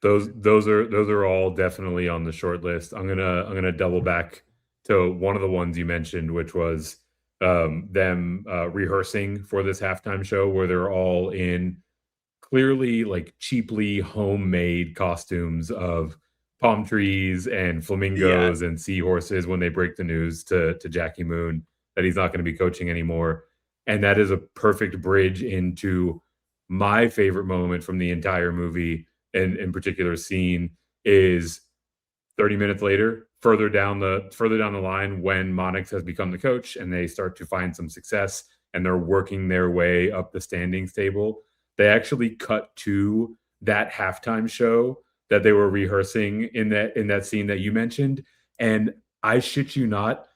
Those are all definitely on the short list. I'm gonna double back to one of the ones you mentioned, which was them rehearsing for this halftime show where they're all in clearly like cheaply homemade costumes of palm trees and flamingos and seahorses when they break the news to Jackie Moon that he's not going to be coaching anymore. And that is a perfect bridge into my favorite moment from the entire movie, and in particular scene is 30 minutes later, further down the line when Monix has become the coach and they start to find some success and they're working their way up the standings table. They actually cut to that halftime show that they were rehearsing in that scene that you mentioned. And I shit you not,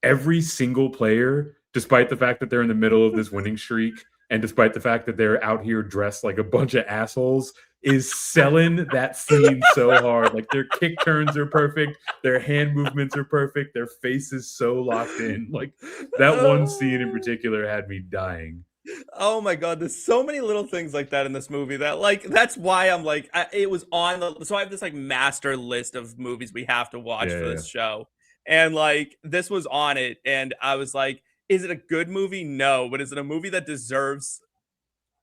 every single player, despite the fact that they're in the middle of this winning streak, and despite the fact that they're out here dressed like a bunch of assholes, is selling that scene so hard. Like their kick turns are perfect, their hand movements are perfect, their face is so locked in. Like that one scene in particular had me dying. Oh my god, there's so many little things like that in this movie that like that's why I'm like it was on the so I have this like master list of movies we have to watch for this show. And like this was on it and I was like, is it a good movie? No, but is it a movie that deserves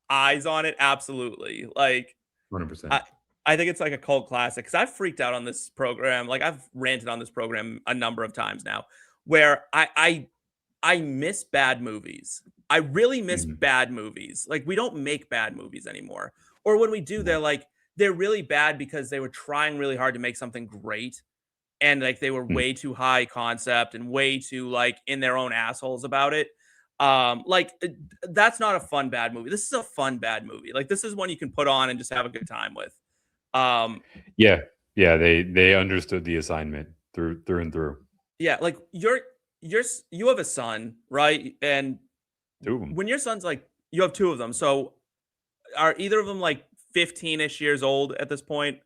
eyes on it? Absolutely. Like 100%. I think it's like a cult classic because I've freaked out on this program. Like I've ranted on this program a number of times now where I miss bad movies. I really miss bad movies. Like we don't make bad movies anymore. Or when we do, they're really bad because they were trying really hard to make something great. And like they were way too high concept and way too like in their own assholes about it. That's not a fun bad movie. This is a fun bad movie. Like this is one you can put on and just have a good time with. They understood the assignment through and through. Yeah, like you have a son, right? And two of them. When your son's like, you have two of them. So are either of them like 15-ish years old at this point?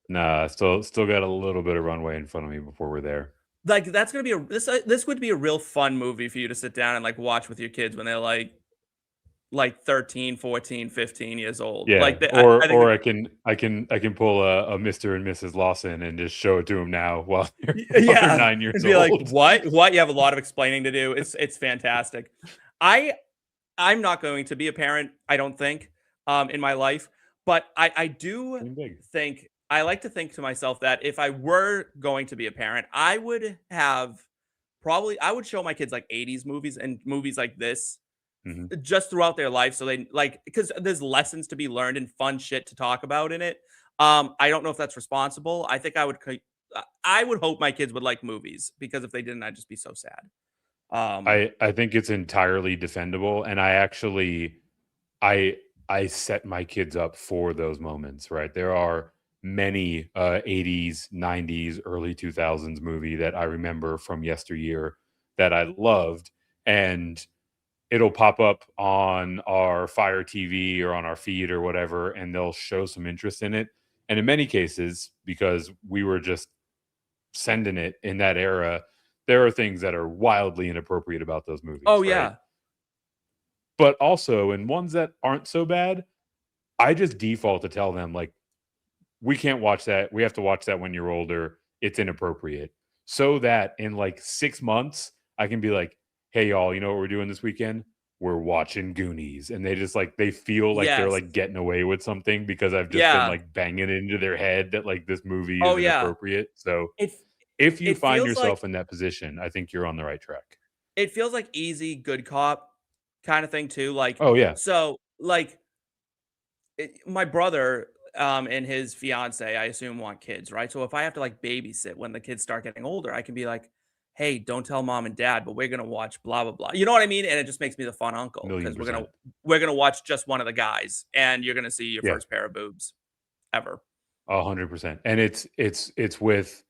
Nah, still got a little bit of runway in front of me before we're there. Like that's gonna be this would be a real fun movie for you to sit down and like watch with your kids when they're like 13, 14, 15 years old. Yeah, like I can pull a Mr. and Mrs. Lawson and just show it to them now while they're 9 years be old. Like, what? You have a lot of explaining to do. It's fantastic. I'm not going to be a parent, I don't think, in my life, but I do think I like to think to myself that if I were going to be a parent, I would show my kids like 80s movies and movies like this just throughout their life. So they because there's lessons to be learned and fun shit to talk about in it. I don't know if that's responsible. I think I would hope my kids would like movies because if they didn't, I'd just be so sad. I think it's entirely defendable. And I actually, I set my kids up for those moments, right? There are many 80s, 90s, early 2000s movie that I remember from yesteryear that I loved, and it'll pop up on our Fire TV or on our feed or whatever, and they'll show some interest in it. And in many cases, because we were just sending it in that era, there are things that are wildly inappropriate about those movies. Oh, right? yeah. But also in ones that aren't so bad, I just default to tell them, like, we can't watch that. We have to watch that when you're older. It's inappropriate. So that in like 6 months, I can be like, hey, y'all, you know what we're doing this weekend? We're watching Goonies. And they just like, they feel like they're like getting away with something because I've just been like banging it into their head that like this movie is inappropriate. So if you find yourself in that position, I think you're on the right track. It feels like easy, good cop kind of thing too. Like, oh yeah. So like my brother and his fiance, I assume, want kids, right? So if I have to like babysit when the kids start getting older, I can be like, hey, don't tell mom and dad, but we're gonna watch blah blah blah. You know what I mean? And it just makes me the fun uncle because we're gonna watch just one of the guys, and you're gonna see your first pair of boobs ever. 100%. And it's with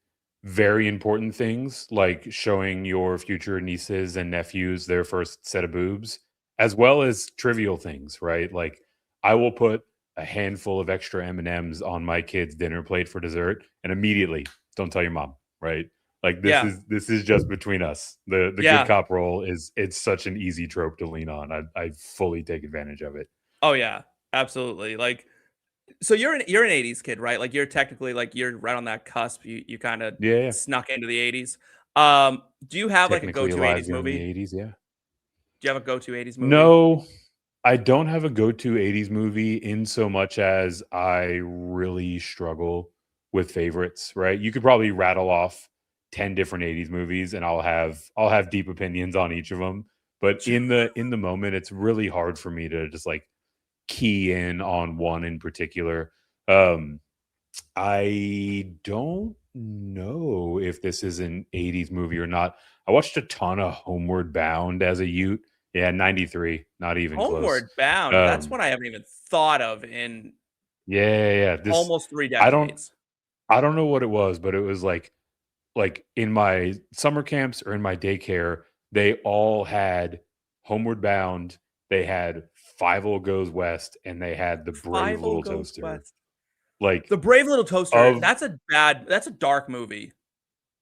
very important things like showing your future nieces and nephews their first set of boobs, as well as trivial things, right? Like I will put a handful of extra M&Ms on my kid's dinner plate for dessert, and immediately, don't tell your mom, right? Like this is just between us. The good cop role it's such an easy trope to lean on. I fully take advantage of it. Oh yeah, absolutely. Like, so you're an 80s kid, right? Like you're technically like you're right on that cusp. You kind of snuck into the 80s. Do you have like a go-to 80s movie? The 80s, yeah. Do you have a go-to 80s movie? No. I don't have a go-to 80s movie in so much as I really struggle with favorites, right? You could probably rattle off 10 different 80s movies and I'll have deep opinions on each of them. But in the moment, it's really hard for me to just like key in on one in particular. Um, I don't know if this is an 80s movie or not. I watched a ton of Homeward Bound as a youth. Yeah, 93, not even close. Homeward Bound. That's Um, one I haven't even thought of in yeah. This almost 3 I don't decades. I don't know what it was, but it was like in my summer camps or in my daycare, they all had Homeward Bound, they had Five Goes West, and they had the Brave Five Little Goes Toaster. West. Like The Brave Little Toaster. of That's a dark movie.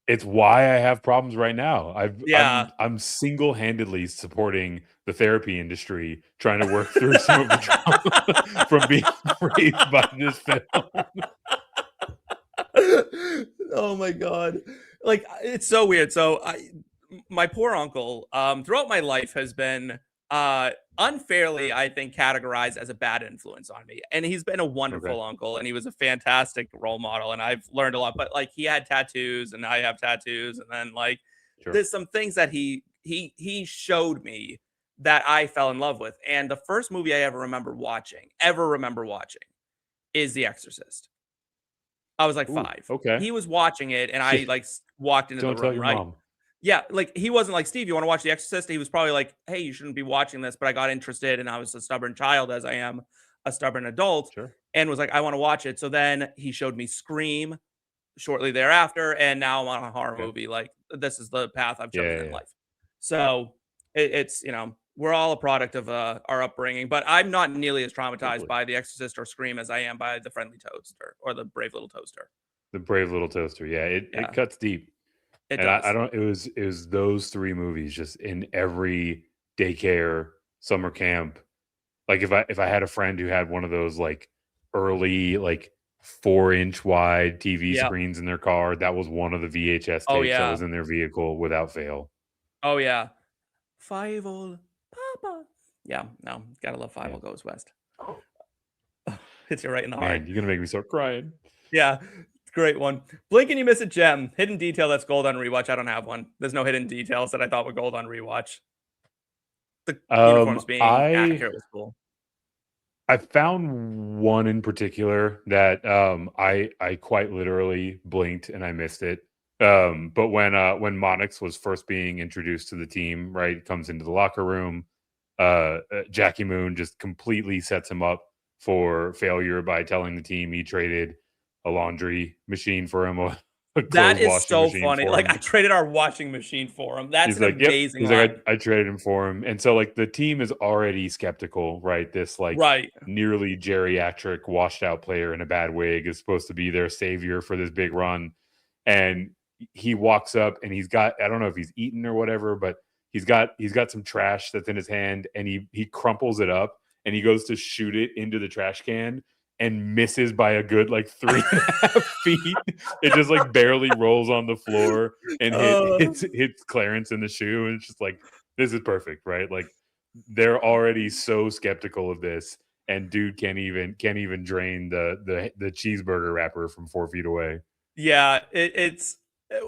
It's why I have problems right now. Yeah. I'm single-handedly supporting the therapy industry, trying to work through some of the trauma from being raised by this film. Oh my god. Like it's so weird. So my poor uncle throughout my life has been unfairly, I think, categorized as a bad influence on me. And he's been a Okay, wonderful uncle and he was a fantastic role model and I've learned a lot. But like he had tattoos and I have tattoos. And then like sure. there's some things that he showed me that I fell in love with. And the first movie I ever remember watching is The Exorcist. I was like Ooh, 5. okay. He was watching it and I like walked into the Don't tell room, your right? mom. Yeah, like he wasn't like, "Steve, you want to watch The Exorcist?" He was probably like, "Hey, you shouldn't be watching this," but I got interested and I was a stubborn child as I am a stubborn adult Sure. and was like, "I want to watch it." So then he showed me Scream shortly thereafter and now I'm on a horror Okay. movie. Like this is the path I've chosen in Yeah. life. So it's, we're all a product of our upbringing, but I'm not nearly as traumatized Totally. by The Exorcist or Scream as I am by The Friendly Toaster or The Brave Little Toaster. The Brave Little Toaster. Yeah, it Yeah, cuts deep. it And I does. don't it was those 3 movies just in every daycare, summer camp. Like if I had a friend who had one of those like early like 4-inch wide TV Yeah. screens in their car, that was one of the VHS Oh tapes that yeah. was in their vehicle without fail. Oh yeah. Five old Papa. Yeah, no, gotta love Five Yeah. Goes West. Hits you right in the heart. Man, you're gonna make me start crying. Yeah, great one. Blink and you miss a gem. Hidden detail that's gold on rewatch. I don't have one. There's no hidden details that I thought were gold on rewatch. The uniforms being I accurate was cool. I found one in particular that I quite literally blinked and I missed it. But when Monix was first being introduced to the team, right, comes into the locker room, Jackie Moon just completely sets him up for failure by telling the team he traded a laundry machine for him, a That clothes is washing so machine funny. for Like him. I traded our washing machine for him. That's He's an like, "Yep." amazing He's line. like, I traded him for him. And so like the team is already skeptical, right? This like Right. nearly geriatric washed out player in a bad wig is supposed to be their savior for this big run. And he walks up and he's got, I don't know if he's eaten or whatever, but he's got some trash that's in his hand and he crumples it up and he goes to shoot it into the trash can and misses by a good like 3.5 feet. It just like barely rolls on the floor and hits Clarence in the shoe. And it's just like, this is perfect, right? Like they're already so skeptical of this, and dude can't even drain the cheeseburger wrapper from 4 feet away. Yeah, it's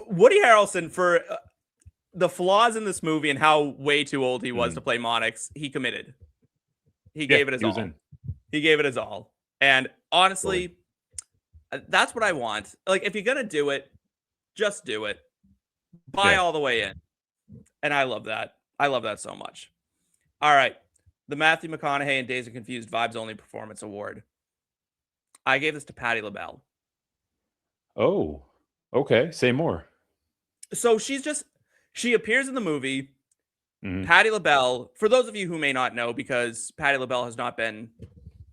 Woody Harrelson for the flaws in this movie and how way too old he was to play Monix. He committed. He gave it his all. He gave it his all. And honestly, that's what I want. Like, if you're going to do it, just do it. Buy all the way in. And I love that. I love that so much. All right. The Matthew McConaughey and Dazed and Confused Vibes Only Performance Award. I gave this to Patti LaBelle. Oh, okay. Say more. So she appears in the movie. Patti LaBelle, for those of you who may not know, because Patti LaBelle has not been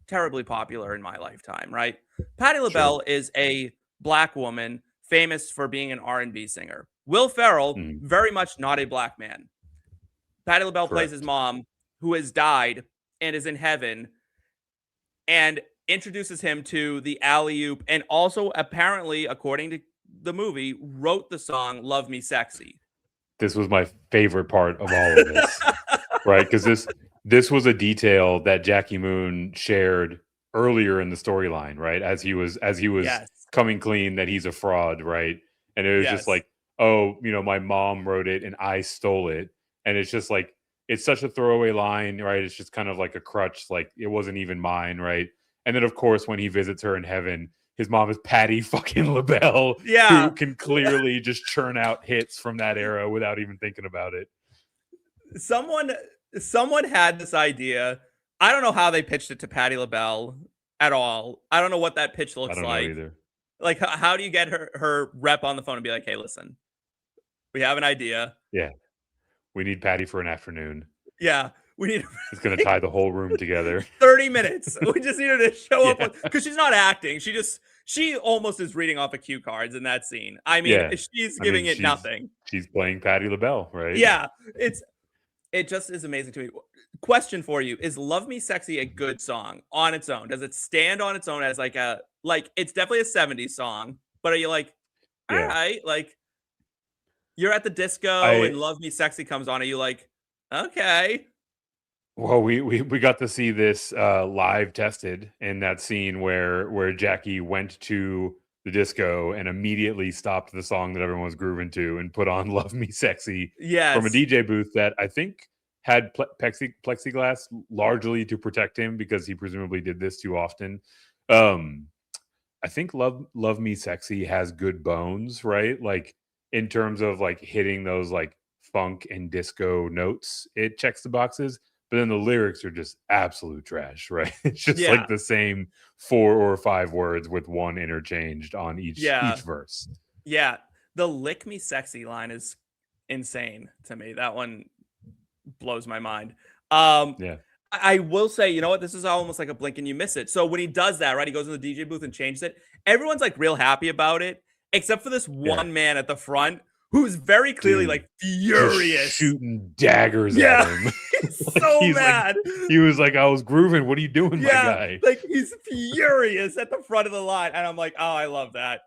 terribly popular in my lifetime, right? Patti LaBelle is a Black woman famous for being an R&B singer. Will Ferrell, very much not a Black man. Patti LaBelle plays his mom, who has died and is in heaven, and introduces him to the alley-oop, and also apparently, according to the movie, wrote the song Love Me Sexy. This was my favorite part of all of this. Right? Because this was a detail that Jackie Moon shared earlier in the storyline, right? As he was Yes. coming clean that he's a fraud, right? And it was just like, oh, my mom wrote it and I stole it. And it's just like, it's such a throwaway line, right? It's just kind of like a crutch, like it wasn't even mine, right? And then of course, when he visits her in heaven, his mom is Patti fucking LaBelle, who can clearly just churn out hits from that era without even thinking about it. Someone had this idea. I don't know how they pitched it to Patti LaBelle at all. I don't know what that pitch looks like. I don't know either. Like, how do you get her rep on the phone and be like, hey, listen, we have an idea. Yeah. We need Patti for an afternoon. Yeah. We need. It's going to tie the whole room together. 30 minutes. We just need her to show up because she's not acting. She almost is reading off of cue cards in that scene. I mean, she's giving it nothing. She's playing Patti LaBelle, right? Yeah. It just is amazing to me. Question for you: is "Love Me Sexy" a good song on its own? Does it stand on its own as it's definitely a 70s song, but are you like, all right, like you're at the disco and "Love Me Sexy" comes on, are you like, okay? Well, we got to see this live tested in that scene where Jackie went to the disco and immediately stopped the song that everyone was grooving to and put on "Love Me Sexy" from a DJ booth that I think had plexiglass largely to protect him because he presumably did this too often. I think Love Me Sexy has good bones, right? Like in terms of like hitting those like funk and disco notes, it checks the boxes. But then the lyrics are just absolute trash, right? It's just like the same 4 or 5 words with one interchanged on each verse. Yeah. The "Lick Me Sexy" line is insane to me. That one blows my mind. I will say, you know what? This is almost like a blink and you miss it. So when he does that, right, he goes in the DJ booth and changes it. Everyone's like real happy about it, except for this one man at the front who's very clearly like furious, shooting daggers at him. He's so mad. He was like, I was grooving. What are you doing, my guy? Like he's furious at the front of the line. And I'm like, oh, I love that.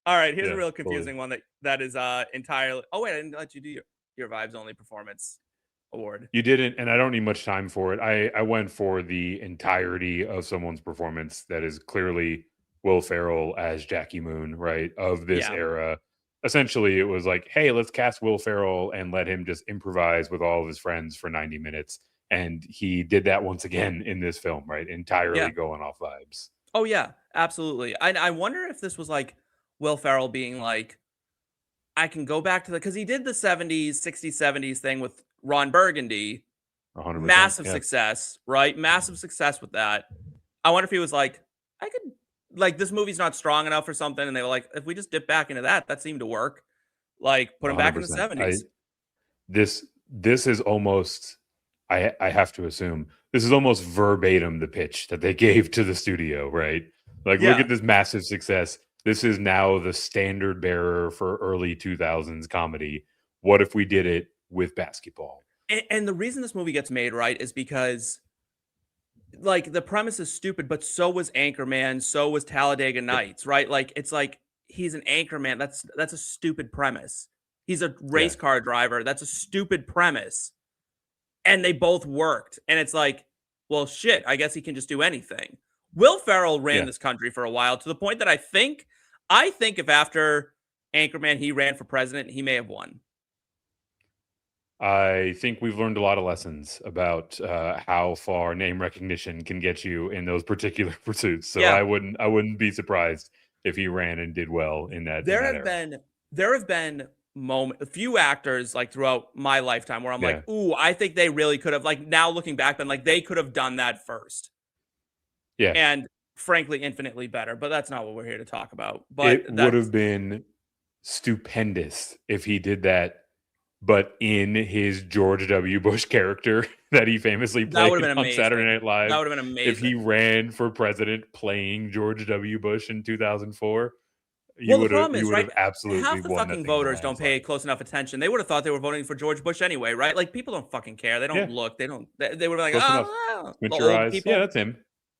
All right, here's a real confusing one that is entirely. Oh, wait, I didn't let you do your Vibes Only performance award. You didn't, and I don't need much time for it. I went for the entirety of someone's performance that is clearly Will Ferrell as Jackie Moon, right, of this era. Essentially, it was like, hey, let's cast Will Ferrell and let him just improvise with all of his friends for 90 minutes. And he did that once again in this film, right? Entirely going off vibes. Oh, yeah, absolutely. I wonder if this was like Will Ferrell being like, I can go back to because he did the 70s, 60s, 70s thing with Ron Burgundy. 100%, massive success, right? Massive success with that. I wonder if he was like, I could. Like this movie's not strong enough or something, and they were like, if we just dip back into that seemed to work. Like put him back in the 70s. This is almost, I have to assume, this is almost verbatim the pitch that they gave to the studio, right? Like, look at this massive success. This is now the standard bearer for early 2000s comedy. What if we did it with basketball? And the reason this movie gets made, right, is because like the premise is stupid, but so was Anchorman, so was Talladega Nights, right? Like it's like he's an anchorman. That's a stupid premise. He's a race car driver. That's a stupid premise. And they both worked. And it's like, well, shit, I guess he can just do anything. Will Ferrell ran this country for a while to the point that I think if after Anchorman he ran for president, he may have won. I think we've learned a lot of lessons about how far name recognition can get you in those particular pursuits. So I wouldn't be surprised if he ran and did well in that. There have been a few actors like throughout my lifetime where I'm like, ooh, I think they really could have, like now looking back, been like they could have done that first. Yeah. And frankly, infinitely better, but that's not what we're here to talk about. But it would have been stupendous if he did that, but in his George W. Bush character that he famously played on Saturday Night Live. That would have been amazing. If he ran for president playing George W. Bush in 2004, you would have absolutely half the won fucking voters don't pay close enough attention. They would have thought they were voting for George Bush anyway, right? Like people don't fucking care. They don't look. They don't. They would be like, squint your eyes. People. Yeah, that's him.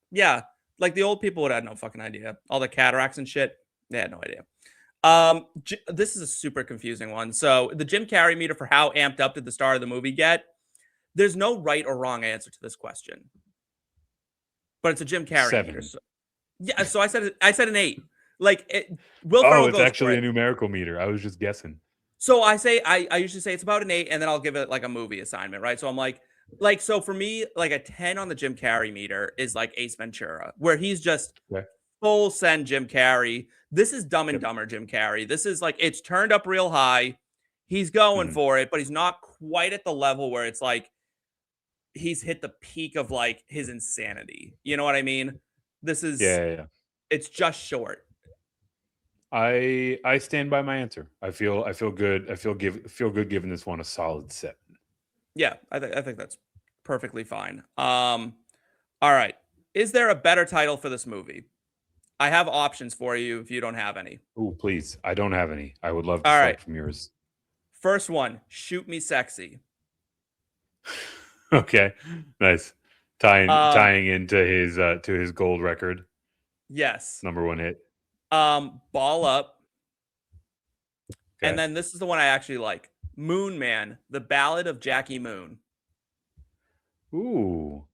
Yeah, like the old people would have no fucking idea. All the cataracts and shit. They had no idea. This is a super confusing one. So the Jim Carrey meter for how amped up did the star of the movie get? there's no right or wrong answer to this question. But it's a Jim Carrey 7. meter. So, yeah, so I said an 8. Like Will Oh, Ferrell it's goes actually for a it. numerical meter. I was just guessing. So I usually say it's about an 8, and then I'll give it like a movie assignment, right? So I'm like so for me, like a 10 on the Jim Carrey meter is like Ace Ventura, where he's just full send Jim Carrey. This is Dumb and Dumber Jim Carrey. This is like it's turned up real high. He's going for it, but he's not quite at the level where it's like he's hit the peak of like his insanity. You know what I mean? This is it's just short. I stand by my answer. I feel good. I feel good giving this one a solid 7. Yeah, I think that's perfectly fine. All right. Is there a better title for this movie? I have options for you if you don't have any. Oh, please. I don't have any. I would love to start from yours. First one, Shoot Me Sexy. Okay. Nice. Tying into his gold record. Yes. Number 1 hit. Ball Up. Okay. And then this is the one I actually like. Moon Man, The Ballad of Jackie Moon. Ooh.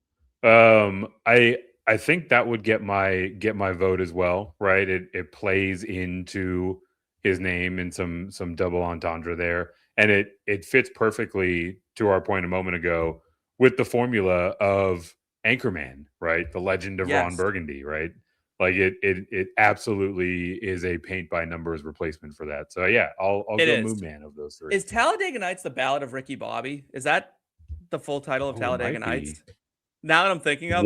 I think that would get my vote as well, right? It plays into his name and some double entendre there. And it fits perfectly to our point a moment ago with the formula of Anchorman, right? The legend of Ron Burgundy, right? Like it absolutely is a paint by numbers replacement for that. So yeah, I'll go Moon Man of those 3. Is Talladega Nights The Ballad of Ricky Bobby? Is that the full title of Talladega Nights? Now that I'm thinking of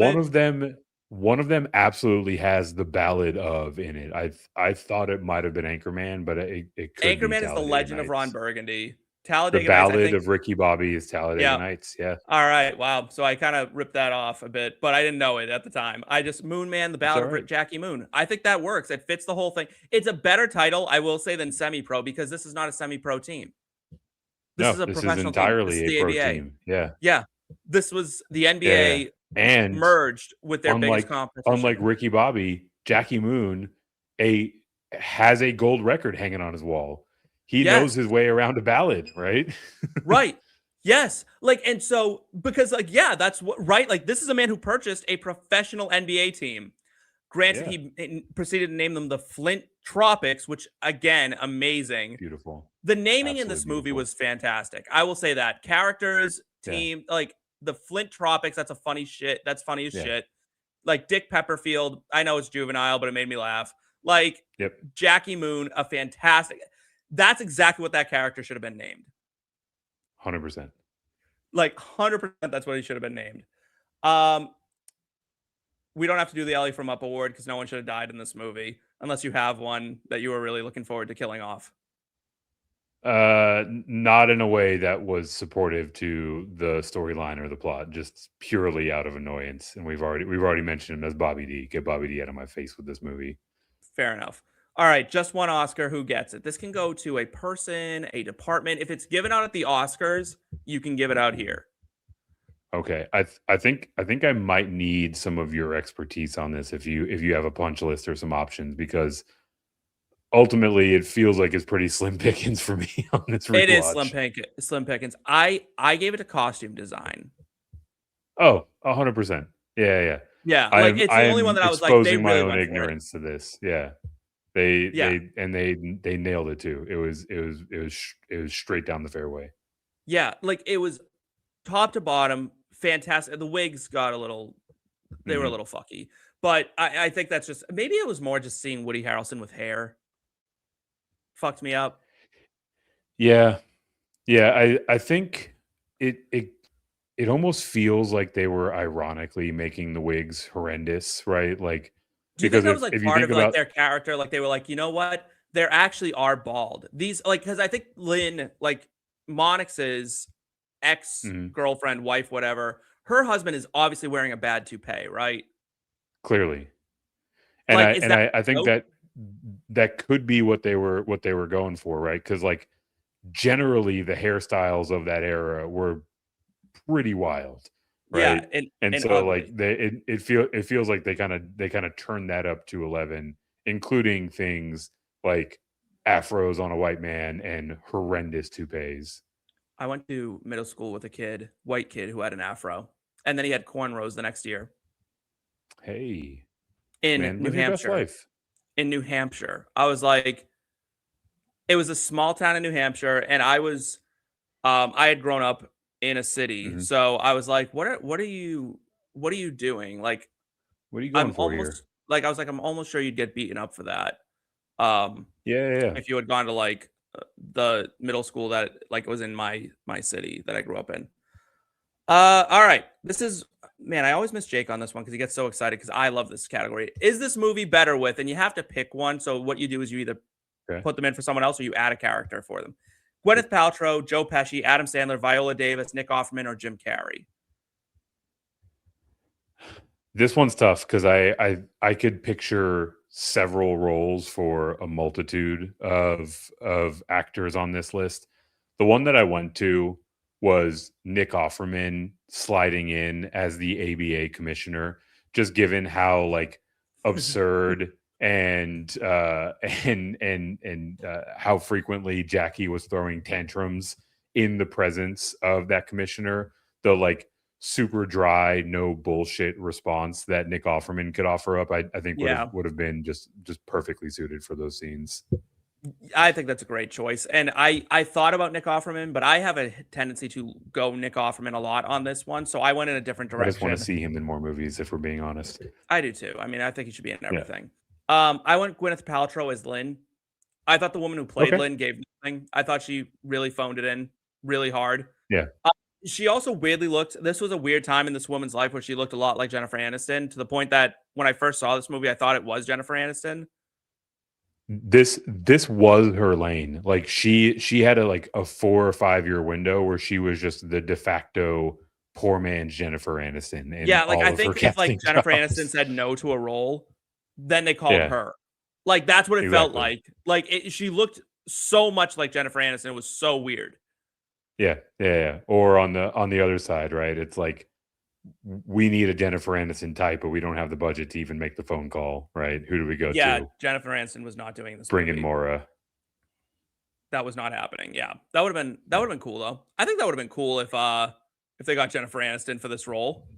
one of them absolutely has The Ballad of in it. I thought it might have been Anchorman, but it could Anchorman be is The Legend of Ron Burgundy. Talladega The Ballad Nights, of Ricky Bobby is Talladega Nights. Yeah. All right. Wow. So I kind of ripped that off a bit, but I didn't know it at the time. I just Moon Man, The Ballad of Jackie Moon. I think that works. It fits the whole thing. It's a better title, I will say, than semi-pro because this is not a semi-pro team. This is a professional entirely team. a pro team. Yeah. Yeah. This was the NBA and merged with their biggest competition. Unlike Ricky Bobby, Jackie Moon has a gold record hanging on his wall. He knows his way around a ballad, right? Right. Yes. Like, and so, because like, yeah, that's what, right? Like, this is a man who purchased a professional NBA team. Granted, he proceeded to name them the Flint Tropics, which again, amazing. Beautiful. The naming in this movie was fantastic. I will say that. Characters, team, like the Flint Tropics, that's a funny shit. That's funny as shit. Like Dick Pepperfield, I know it's juvenile, but it made me laugh. Like Jackie Moon, a fantastic. That's exactly what that character should have been named. 100%. Like 100%, that's what he should have been named. We don't have to do the Ellie from Up award because no one should have died in this movie, unless you have one that you were really looking forward to killing off. Not in a way that was supportive to the storyline or the plot, just purely out of annoyance. And we've already mentioned him as Bobby D. Get Bobby D out of my face with this movie. Fair enough. All right, just one Oscar. Who gets it? This can go to a person, a department. If it's given out at the Oscars, you can give it out here. Okay, I think I might need some of your expertise on this if you have a punch list or some options, because ultimately it feels like it's pretty slim pickings for me on this rewatch. It is slim pickings. I gave it a costume design. Oh, 100%. Yeah. Yeah, like it's the only one that I was like, they really my own went ignorance to this. Yeah. They nailed it too. It was straight down the fairway. Yeah, like it was top to bottom, fantastic. The wigs got a little, they were a little fucky, but I think that's just, maybe it was more just seeing Woody Harrelson with hair fucked me up. Yeah. I think it almost feels like they were ironically making the wigs horrendous, right? Like, do you think that was like part of like their character? Like they were like, you know what? There actually are bald. These like, because I think Lynn, like Monix's ex-girlfriend, wife, whatever, her husband is obviously wearing a bad toupee, right? Clearly. And like, I think that could be what they were going for, right? Because like generally the hairstyles of that era were pretty wild. Right. Yeah, and so ugly. Like it feels like they kind of turned that up to 11, including things like afros on a white man and horrendous toupees. I went to middle school with a white kid who had an afro, and then he had cornrows the next year Hey, in man, New live your best Hampshire. life. In New Hampshire, I was like, it was a small town in New Hampshire, and I had grown up in a city, Mhm. so I was like, what are you doing? Like, What are you I'm going for almost here? like, I was like, I'm almost sure you'd get beaten up for that. Yeah, yeah, yeah. If you had gone to like the middle school that like was in my city that I grew up in. All right. This is man, I always miss Jake on this one because he gets so excited because I love this category. Is this movie better with? And you have to pick one. So what you do is you either Okay. put them in for someone else or you add a character for them. Gwyneth Paltrow, Joe Pesci, Adam Sandler, Viola Davis, Nick Offerman, or Jim Carrey. This one's tough because I could picture several roles for a multitude of actors on this list. The one that I went to was Nick Offerman sliding in as the ABA commissioner, just given how like absurd and how frequently Jackie was throwing tantrums in the presence of that commissioner. The like super dry, no bullshit response that Nick Offerman could offer up, I think Yeah, would have been just perfectly suited for those scenes. I think that's a great choice. And I thought about Nick Offerman, but I have a tendency to go Nick Offerman a lot on this one. So I went in a different I just want to direction. see him in more movies, if we're being honest. I do too. I mean, I think he should be in Yeah. everything. I went Gwyneth Paltrow as Lynn. I thought the woman who played Okay. Lynn gave nothing. I thought she really phoned it in really hard. Yeah. She also weirdly looked. This was a weird time in this woman's life where she looked a lot like Jennifer Aniston, to the point that when I first saw this movie, I thought it was Jennifer Aniston. This was her lane. Like she had a 4 or 5 year window where she was just the de facto poor man's Jennifer Aniston in Yeah, like all I of her think if like casting Jennifer jobs. Aniston said no to a role, then they called Yeah, her. Like that's what it felt exactly. like. She looked so much like Jennifer Aniston. It was so weird. Yeah, yeah, yeah. Or on the other side, right? It's like we need a Jennifer Aniston type, but we don't have the budget to even make the phone call, right? Who do we go Yeah, to? Jennifer Aniston was not doing this Bring in movie. Mora. That was not happening. Yeah. That would have been cool though. I think that would have been cool if they got Jennifer Aniston for this role.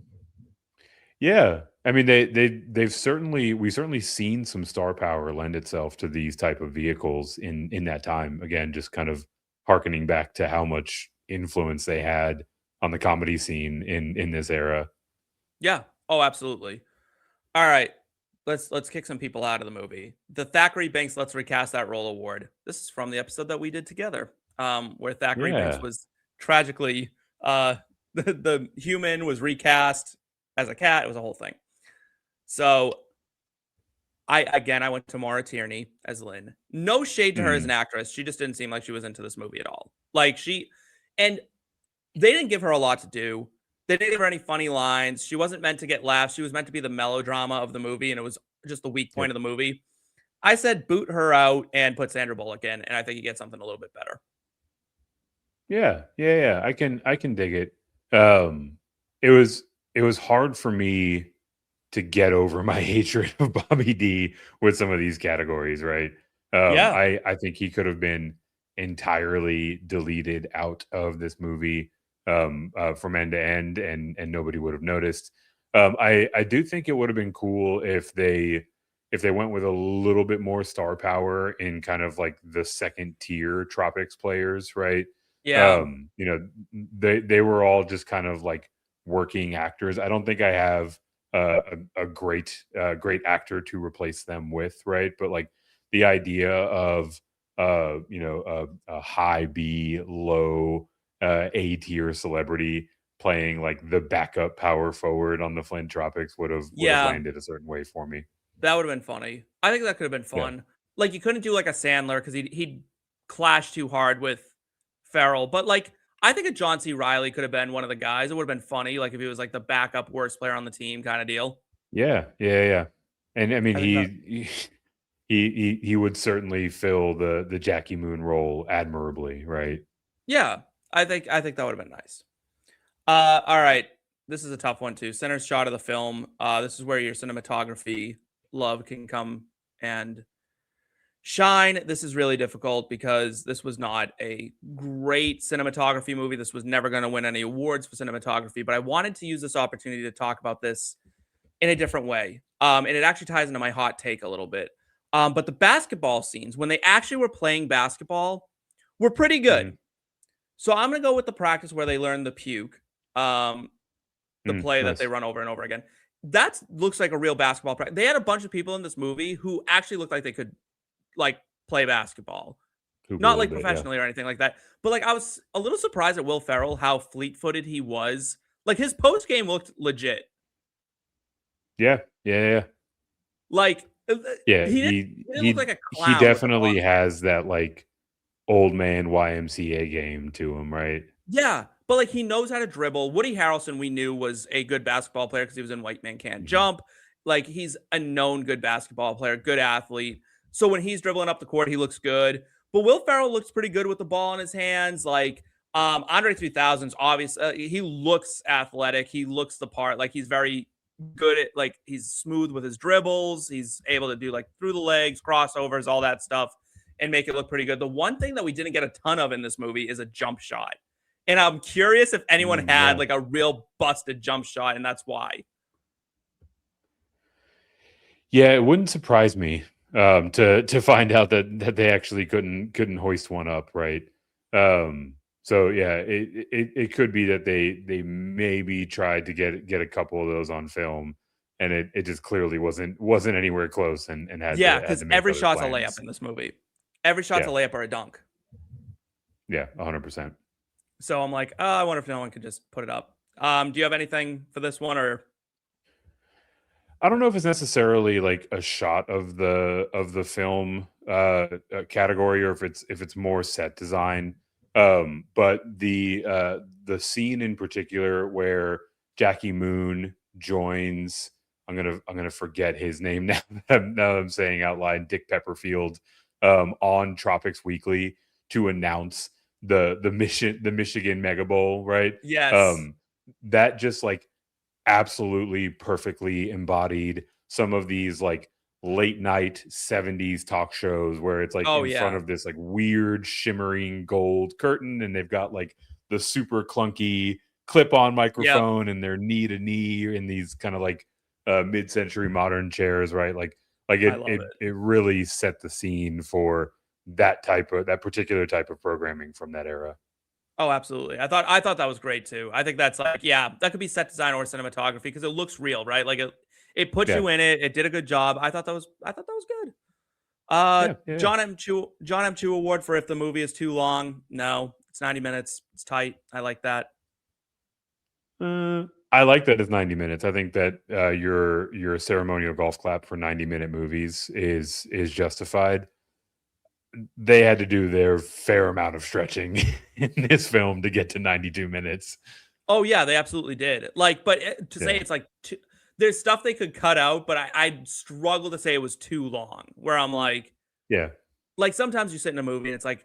Yeah. I mean we've certainly seen some star power lend itself to these type of vehicles in that time. Again, just kind of harkening back to how much influence they had on the comedy scene in this era. Yeah. Oh, absolutely. All right. Let's kick some people out of the movie. The Thackery Binx Let's Recast That Role award. This is from the episode that we did together, where Thackery Binx Yeah. was tragically the human was recast as a cat. It was a whole thing. So I went to Maura Tierney as Lynn. No shade to her as an actress. She just didn't seem like she was into this movie at all. And they didn't give her a lot to do. They didn't give her any funny lines. She wasn't meant to get laughs. She was meant to be the melodrama of the movie, and it was just the weak point Yep. of the movie. I said boot her out and put Sandra Bullock in, and I think you get something a little bit better. Yeah. Yeah, yeah. I can dig it. It was hard for me to get over my hatred of Bobby D with some of these categories, right? Yeah. I think he could have been entirely deleted out of this movie from end to end, and nobody would have noticed. I do think it would have been cool if they went with a little bit more star power in kind of like the second tier Tropics players, right? Yeah. You know, they were all just kind of like working actors. I don't think I have a great actor to replace them with, right? But like the idea of a high B, low A tier celebrity playing like the backup power forward on the Flint Tropics would have Yeah. landed a certain way for me. That would have been funny. I think that could have been Yeah. fun. Like you couldn't do like a Sandler because he'd clash too hard with Ferrell. But like I think a John C. Reilly could have been one of the guys. It would have been funny, like if he was like the backup worst player on the team kind of deal. Yeah, yeah, yeah. And I mean, I think that, he would certainly fill the Jackie Moon role admirably, right? yeah, I think that would have been nice. All right. This is a tough one too. Center shot of the film. This is where your cinematography love can come and Shine, this is really difficult because this was not a great cinematography movie. This was never going to win any awards for cinematography, but I wanted to use this opportunity to talk about this in a different way. And it actually ties into my hot take a little bit. But the basketball scenes, when they actually were playing basketball, were pretty good. Mm-hmm. So I'm going to go with the practice where they learn the puke, the play that nice. they run over and over again. That looks like a real basketball practice. They had a bunch of people in this movie who actually looked like they could like play basketball. Not like professionally or anything like that. But like I was a little surprised at Will Ferrell, how fleet-footed he was. Like his post game looked legit. Yeah. Like Yeah, he didn't look like a clown. He definitely has that like old man YMCA game to him, right? Yeah, but like he knows how to dribble. Woody Harrelson, we knew, was a good basketball player because he was in White Man Can't Jump. Like he's a known good basketball player, good athlete. So when he's dribbling up the court, he looks good. But Will Ferrell looks pretty good with the ball in his hands. Like Andre 3000's obvious. He looks athletic. He looks the part. Like he's very good at, like, he's smooth with his dribbles. He's able to do like through the legs, crossovers, all that stuff, and make it look pretty good. The one thing that we didn't get a ton of in this movie is a jump shot. And I'm curious if anyone had like a real busted jump shot, and that's why. Yeah, it wouldn't surprise me to find out that they actually couldn't hoist one up, right? So yeah, it could be that they maybe tried to get a couple of those on film, and it just clearly wasn't anywhere close, and had because every shot's plans. a layup in this movie. Every shot's a layup or a dunk. Yeah, 100%. So I'm like, oh, I wonder if no one could just put it up. Do you have anything for this one, or? I don't know if it's necessarily like a shot of the film category, or if it's more set design. But the scene in particular where Jackie Moon joins, I'm gonna forget his name now. Now I'm saying out loud, Dick Pepperfield, on Tropics Weekly to announce the Michigan Mega Bowl, right? Yes. That just like absolutely perfectly embodied some of these like late night 70s talk shows where it's like front of this like weird shimmering gold curtain, and they've got like the super clunky clip-on microphone and they're knee to knee in these kind of like mid-century modern chairs, right? Like it really set the scene for that particular type of programming from that era. Oh, absolutely. I thought that was great too. I think that's like, that could be set design or cinematography because it looks real, right? Like it puts you in it. It did a good job. I thought that was good. John M. Chu award for if the movie is too long. No, it's 90 minutes. It's tight. I like that. I like that it's 90 minutes. I think that your ceremonial golf clap for 90-minute movies is justified. They had to do their fair amount of stretching in this film to get to 92 minutes. Oh yeah, they absolutely did. Like, but say it's like there's stuff they could cut out, but I struggle to say it was too long. Where I'm like, like sometimes you sit in a movie and it's like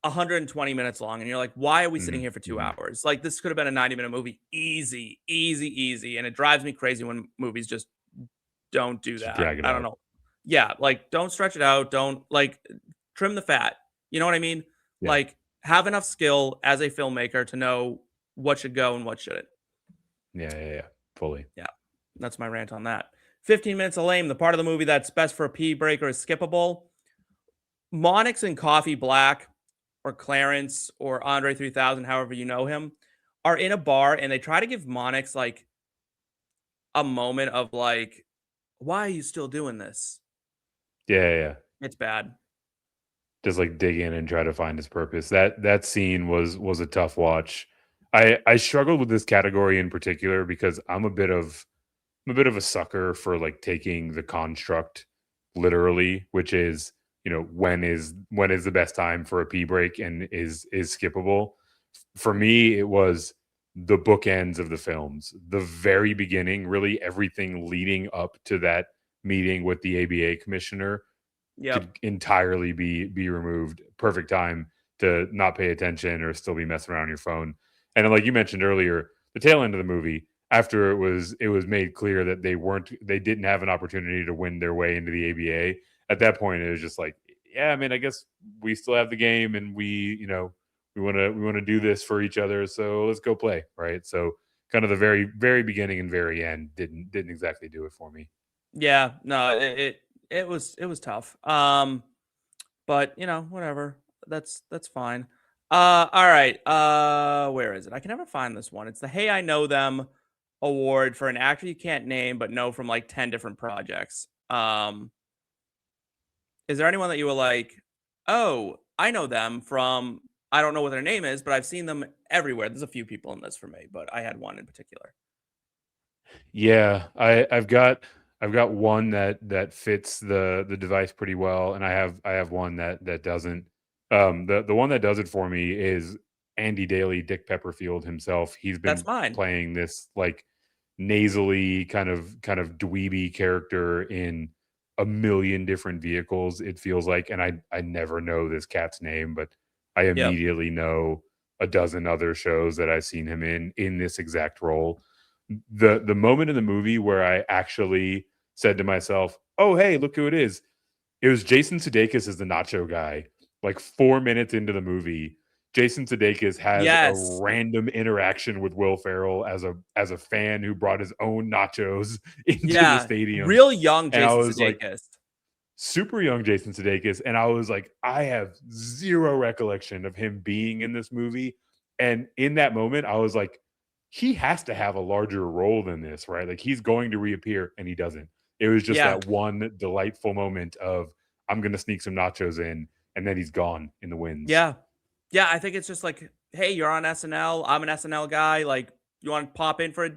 120 minutes long, and you're like, why are we sitting here for 2 hours? Like this could have been a 90-minute movie, easy, and it drives me crazy when movies just don't do that. I don't know. Yeah, like don't stretch it out. Don't like trim the fat. You know what I mean? Yeah. Like have enough skill as a filmmaker to know what should go and what shouldn't. Yeah. Fully. Yeah. That's my rant on that. 15 minutes of lame. The part of the movie that's best for a pee breaker is skippable. Monix and Coffee Black or Clarence or Andre 3000, however you know him, are in a bar and they try to give Monix like a moment of like, why are you still doing this? Yeah. It's bad. Just like dig in and try to find his purpose. That scene was a tough watch. I struggled with this category in particular because I'm a bit of a sucker for like taking the construct literally, which is, when is the best time for a pee break and is skippable. For me, it was the bookends of the films, the very beginning, really everything leading up to that meeting with the ABA commissioner could entirely be removed. Perfect time to not pay attention or still be messing around on your phone. And like you mentioned earlier, the tail end of the movie, after it was made clear that they didn't have an opportunity to win their way into the ABA. At that point, it was just like yeah, I mean, I guess we still have the game, and we want to do this for each other, so let's go play, right? So kind of the very beginning and very end didn't exactly do it for me. Yeah, no, it was tough. But whatever. That's fine. All right. Where is it? I can never find this one. It's the Hey I Know Them award for an actor you can't name but know from like 10 different projects. Is there anyone that you were like, oh, I know them from, I don't know what their name is, but I've seen them everywhere. There's a few people in this for me, but I had one in particular. Yeah, I've got one that fits the device pretty well, and I have one that doesn't. The one that does it for me is Andy Daly, Dick Pepperfield himself. He's That's been mine. playing this like nasally kind of dweeby character in a million different vehicles, it feels like, and I never know this cat's name, but I immediately know a dozen other shows that I've seen him in this exact role. The moment in the movie where I actually said to myself, "Oh, hey, look who it is." It was Jason Sudeikis as the nacho guy. Like 4 minutes into the movie, Jason Sudeikis has a random interaction with Will Ferrell as a fan who brought his own nachos into the stadium. Real young And I Jason was Sudeikis. like, super young Jason Sudeikis, and I was like, I have zero recollection of him being in this movie. And in that moment, I was like, he has to have a larger role than this, right? Like he's going to reappear, and he doesn't. It was just that one delightful moment of I'm going to sneak some nachos in, and then he's gone in the winds. Yeah. I think it's just like, hey, you're on SNL. I'm an SNL guy. Like, you want to pop in for a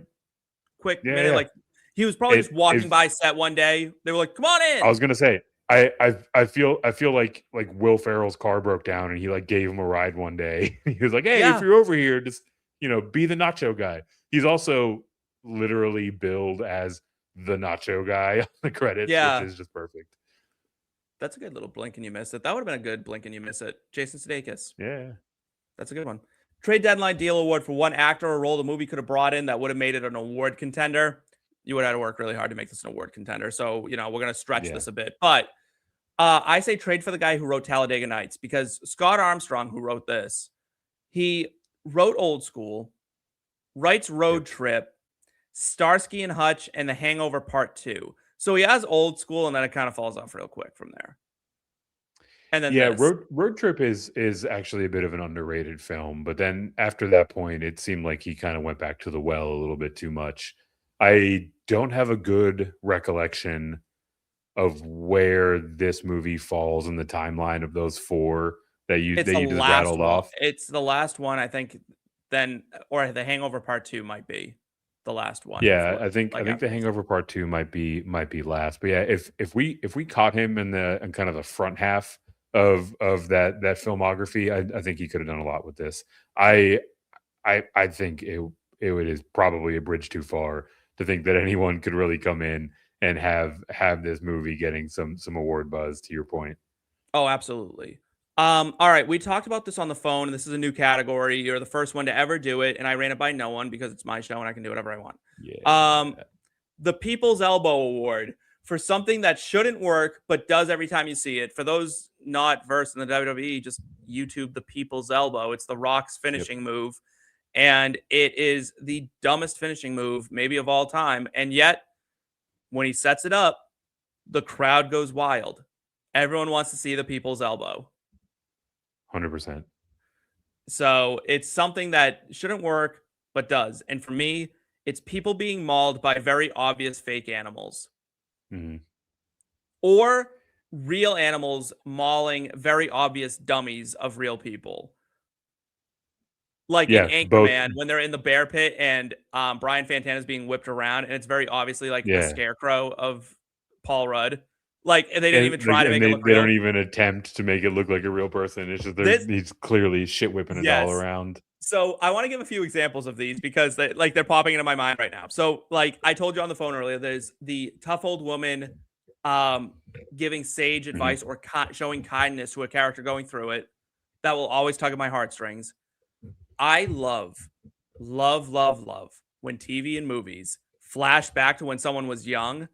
quick minute? Yeah. Like, he was probably just walking by set one day. They were like, "Come on in." I was gonna say, I feel like Will Ferrell's car broke down, and he like gave him a ride one day. He was like, "Hey, if you're over here, just be the nacho guy." He's also literally billed as the nacho guy on the credits, which is just perfect. That's a good little blink and you miss it. That would have been a good blink and you miss it. Jason Sudeikis. Yeah. That's a good one. Trade deadline deal award for one actor or role the movie could have brought in that would have made it an award contender. You would have to work really hard to make this an award contender. So, we're going to stretch this a bit. But I say trade for the guy who wrote Talladega Nights, because Scott Armstrong, who wrote this, he wrote Old School, writes Road Trip, Starsky and Hutch, and The Hangover Part 2. So he has Old School, and then it kind of falls off real quick from there. And then Road Trip is actually a bit of an underrated film, but then after that point, it seemed like he kind of went back to the well a little bit too much. I don't have a good recollection of where this movie falls in the timeline of those four that you just rattled off. It's the last one, I think. Then, or The Hangover Part 2 might be the last one. Yeah, I think The Hangover Part 2 might be last. But yeah, if we caught him in kind of the front half of that filmography, I think he could have done a lot with this. I think it is probably a bridge too far to think that anyone could really come in and have this movie getting some award buzz, to your point. Oh, absolutely. All right, we talked about this on the phone, and this is a new category. You're the first one to ever do it, and I ran it by no one because it's my show and I can do whatever I want. Yeah. The People's Elbow Award for something that shouldn't work but does every time you see it. For those not versed in the WWE, just YouTube The People's Elbow. It's The Rock's finishing move, and it is the dumbest finishing move maybe of all time. And yet, when he sets it up, the crowd goes wild. Everyone wants to see the People's Elbow. 100%. So it's something that shouldn't work, but does. And for me, it's people being mauled by very obvious fake animals. Mm-hmm. Or real animals mauling very obvious dummies of real people. Like in Anchorman, when they're in the bear pit and Brian Fantana is being whipped around, and it's very obviously like the scarecrow of Paul Rudd. Like, they didn't even try to make it look real. They don't even attempt to make it look like a real person. It's just he's clearly shit whipping it all around. So I want to give a few examples of these because they're popping into my mind right now. So like I told you on the phone earlier, there's the tough old woman giving sage advice or showing kindness to a character going through it. That will always tug at my heartstrings. I love when TV and movies flash back to when someone was young.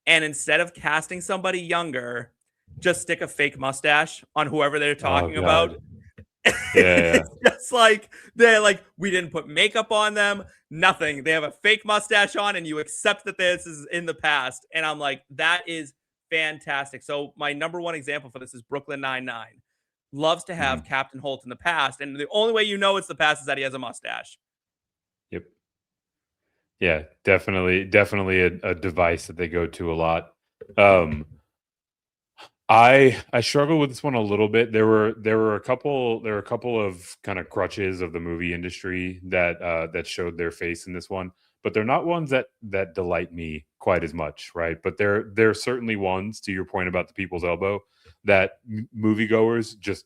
And instead of casting somebody younger, just stick a fake mustache on whoever they're talking about. Yeah. It's just like they're like, we didn't put makeup on them, nothing. They have a fake mustache on, and you accept that this is in the past. And I'm like, that is fantastic. So my number one example for this is Brooklyn Nine-Nine. Loves to have Captain Holt in the past, and the only way you know it's the past is that he has a mustache. Yep. Yeah, definitely a device that they go to a lot. I struggle with this one a little bit. There were a couple of kind of crutches of the movie industry that showed their face in this one, but they're not ones that delight me quite as much, right? But they're certainly ones, to your point about the people's elbow, that moviegoers just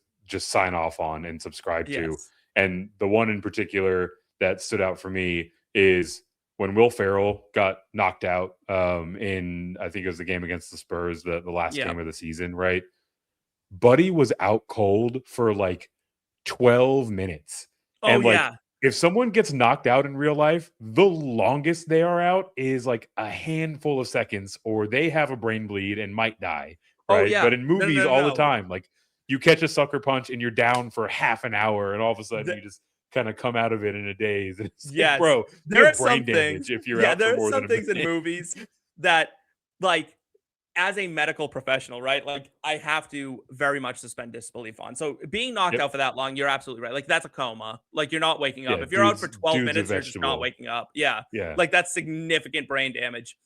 sign off on and subscribe to. And the one in particular that stood out for me is when Will Ferrell got knocked out in, I think it was the game against the Spurs, the last game of the season, right? Buddy was out cold for like 12 minutes. If someone gets knocked out in real life, the longest they are out is like a handful of seconds, or they have a brain bleed and might die, right? But in movies all the time, like you catch a sucker punch and you're down for half an hour, and all of a sudden you just kind of come out of it in a daze. It's like, bro, there are brain some damage things. If you're out there for more are some than things in movies that, like, as a medical professional, right? Like, I have to very much suspend disbelief on. So being knocked out for that long, you're absolutely right. Like, that's a coma. Like, you're not waking up. If you're out for 12 minutes, you're just not waking up. Yeah. Like, that's significant brain damage.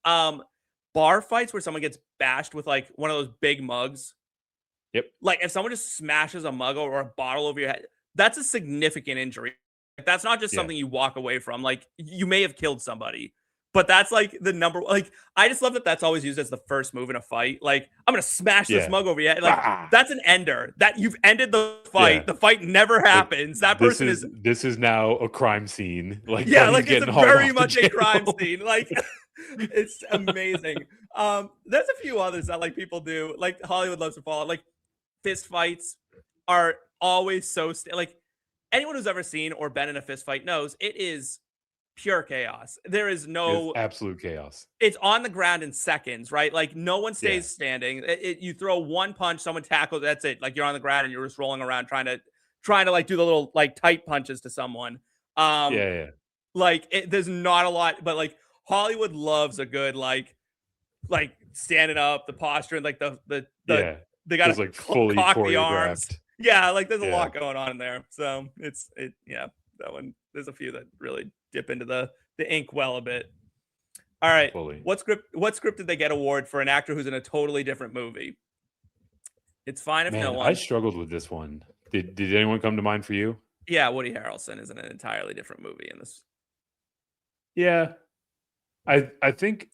Bar fights where someone gets bashed with like one of those big mugs. Like, if someone just smashes a mug or a bottle over your head, that's a significant injury. That's not just something you walk away from. Like, you may have killed somebody, but that's like the number. Like, I just love that that's always used as the first move in a fight. Like, I'm gonna smash this mug over your head. Like, that's an ender. That you've ended the fight. The fight never happens. That person this is now a crime scene. Like, like it's very much a crime scene. Like, it's amazing. There's a few others that like people do. Like, Hollywood loves to follow. Like, fist fights are always so like, anyone who's ever seen or been in a fist fight knows it is pure chaos. There is no absolute chaos. It's on the ground in seconds, right? Like, no one stays standing. You throw one punch, someone tackles, that's it. Like, you're on the ground and you're just rolling around trying to like do the little like tight punches to someone. Like, there's not a lot, but like Hollywood loves a good like standing up, the posture, and like they got to like fully cock the arms. choreographed. Yeah, like there's a lot going on in there. So that one, there's a few that really dip into the ink well a bit. All right. What script did they get award for an actor who's in a totally different movie? It's fine if no one. I struggled with this one. Did anyone come to mind for you? Yeah, Woody Harrelson is in an entirely different movie in this. Yeah. I think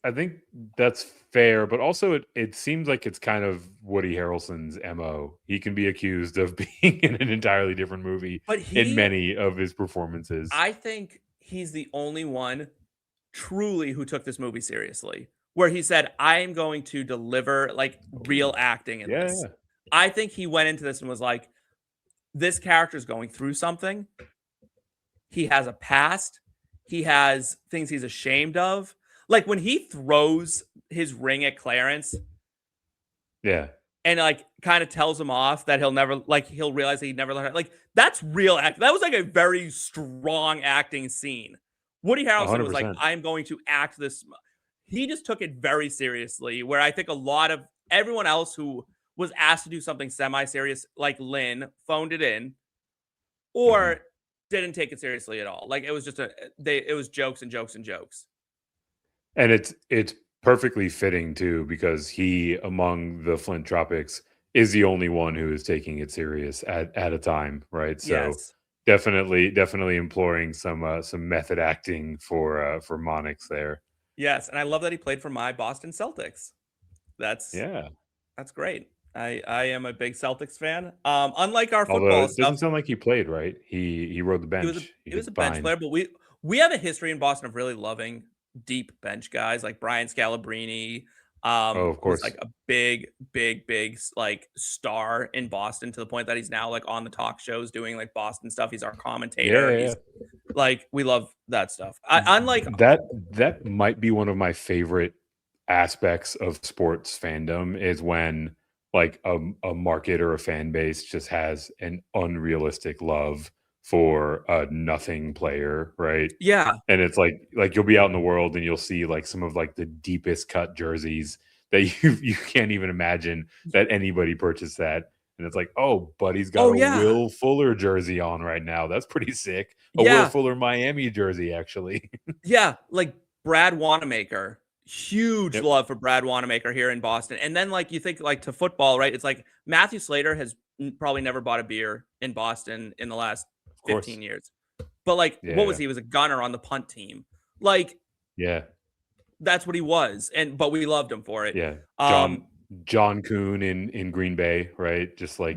that's fair, but also it seems like it's kind of Woody Harrelson's MO. He can be accused of being in an entirely different movie in many of his performances. I think he's the only one truly who took this movie seriously, where he said, I am going to deliver like real acting in this. Yeah. I think he went into this and was like, this character is going through something. He has a past. He has things he's ashamed of. Like, when he throws his ring at Clarence. Yeah. And like kind of tells him off that he'll realize that he'd never learn. Like, that's real act. That was like a very strong acting scene. Woody Harrelson 100%. Was like, I'm going to act this. He just took it very seriously, where I think a lot of everyone else who was asked to do something semi-serious, like Lynn, phoned it in or didn't take it seriously at all. Like, it was just it was jokes and jokes and jokes. And it's perfectly fitting too, because he, among the Flint Tropics, is the only one who is taking it serious at a time, right? So definitely imploring some method acting for Monix there. Yes, and I love that he played for my Boston Celtics. That's great. I am a big Celtics fan. Unlike our football stuff, it doesn't sound like he played, right? He rode the bench. He was a bench player, but we have a history in Boston of really loving deep bench guys like Brian Scalabrine. Of course, like a big like star in Boston, to the point that he's now like on the talk shows doing like Boston stuff. He's our commentator. Yeah. Like, we love that stuff. Unlike that might be one of my favorite aspects of sports fandom, is when like a market or a fan base just has an unrealistic love for a nothing player, right? Yeah. And it's like you'll be out in the world and you'll see like some of like the deepest cut jerseys that you can't even imagine that anybody purchased that. And it's like, oh, buddy's got a yeah. Will Fuller jersey on right now. That's pretty sick. A Yeah. Will Fuller Miami jersey, actually. Yeah, like Brad Wanamaker. Huge Yep. love for Brad Wanamaker here in Boston. And then like you think like to football, right? It's like Matthew Slater has probably never bought a beer in Boston in the last 15 years. But like what was he? He was a gunner on the punt team. Like that's what he was. But we loved him for it. Yeah. John Kuhn in Green Bay, right? Just like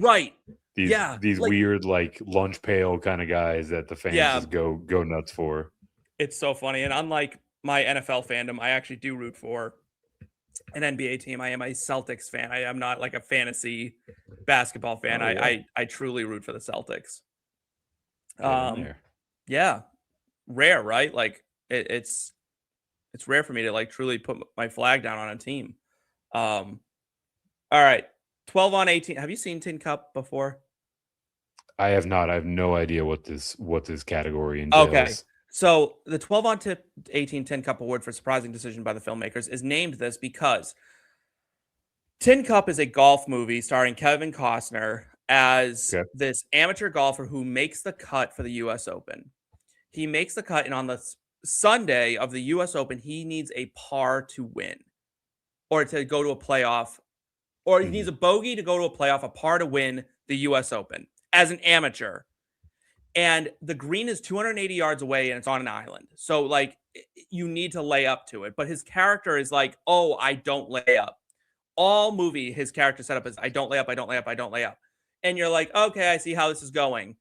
these weird like lunch pail kind of guys that the fans just go nuts for. It's so funny. And unlike my NFL fandom, I actually do root for an NBA team. I am a Celtics fan. I am not like a fantasy basketball fan. I truly root for the Celtics. Yeah. Rare, right? Like it's rare for me to like truly put my flag down on a team. All right. 12 on 18. Have you seen Tin Cup before? I have not. I have no idea what this category entails. Okay. So the 12 on 18 Tin Cup Award for surprising decision by the filmmakers is named this because Tin Cup is a golf movie starring Kevin Costner as this amateur golfer who makes the cut for the U.S. Open. He makes the cut, and on the Sunday of the U.S. Open, he needs a par to win or to go to a playoff, or he needs a bogey to go to a playoff, a par to win the U.S. Open as an amateur. And the green is 280 yards away and it's on an island. So like you need to lay up to it. But his character is like, oh, I don't lay up. All movie, his character setup is I don't lay up, I don't lay up, I don't lay up. And you're like, okay, I see how this is going.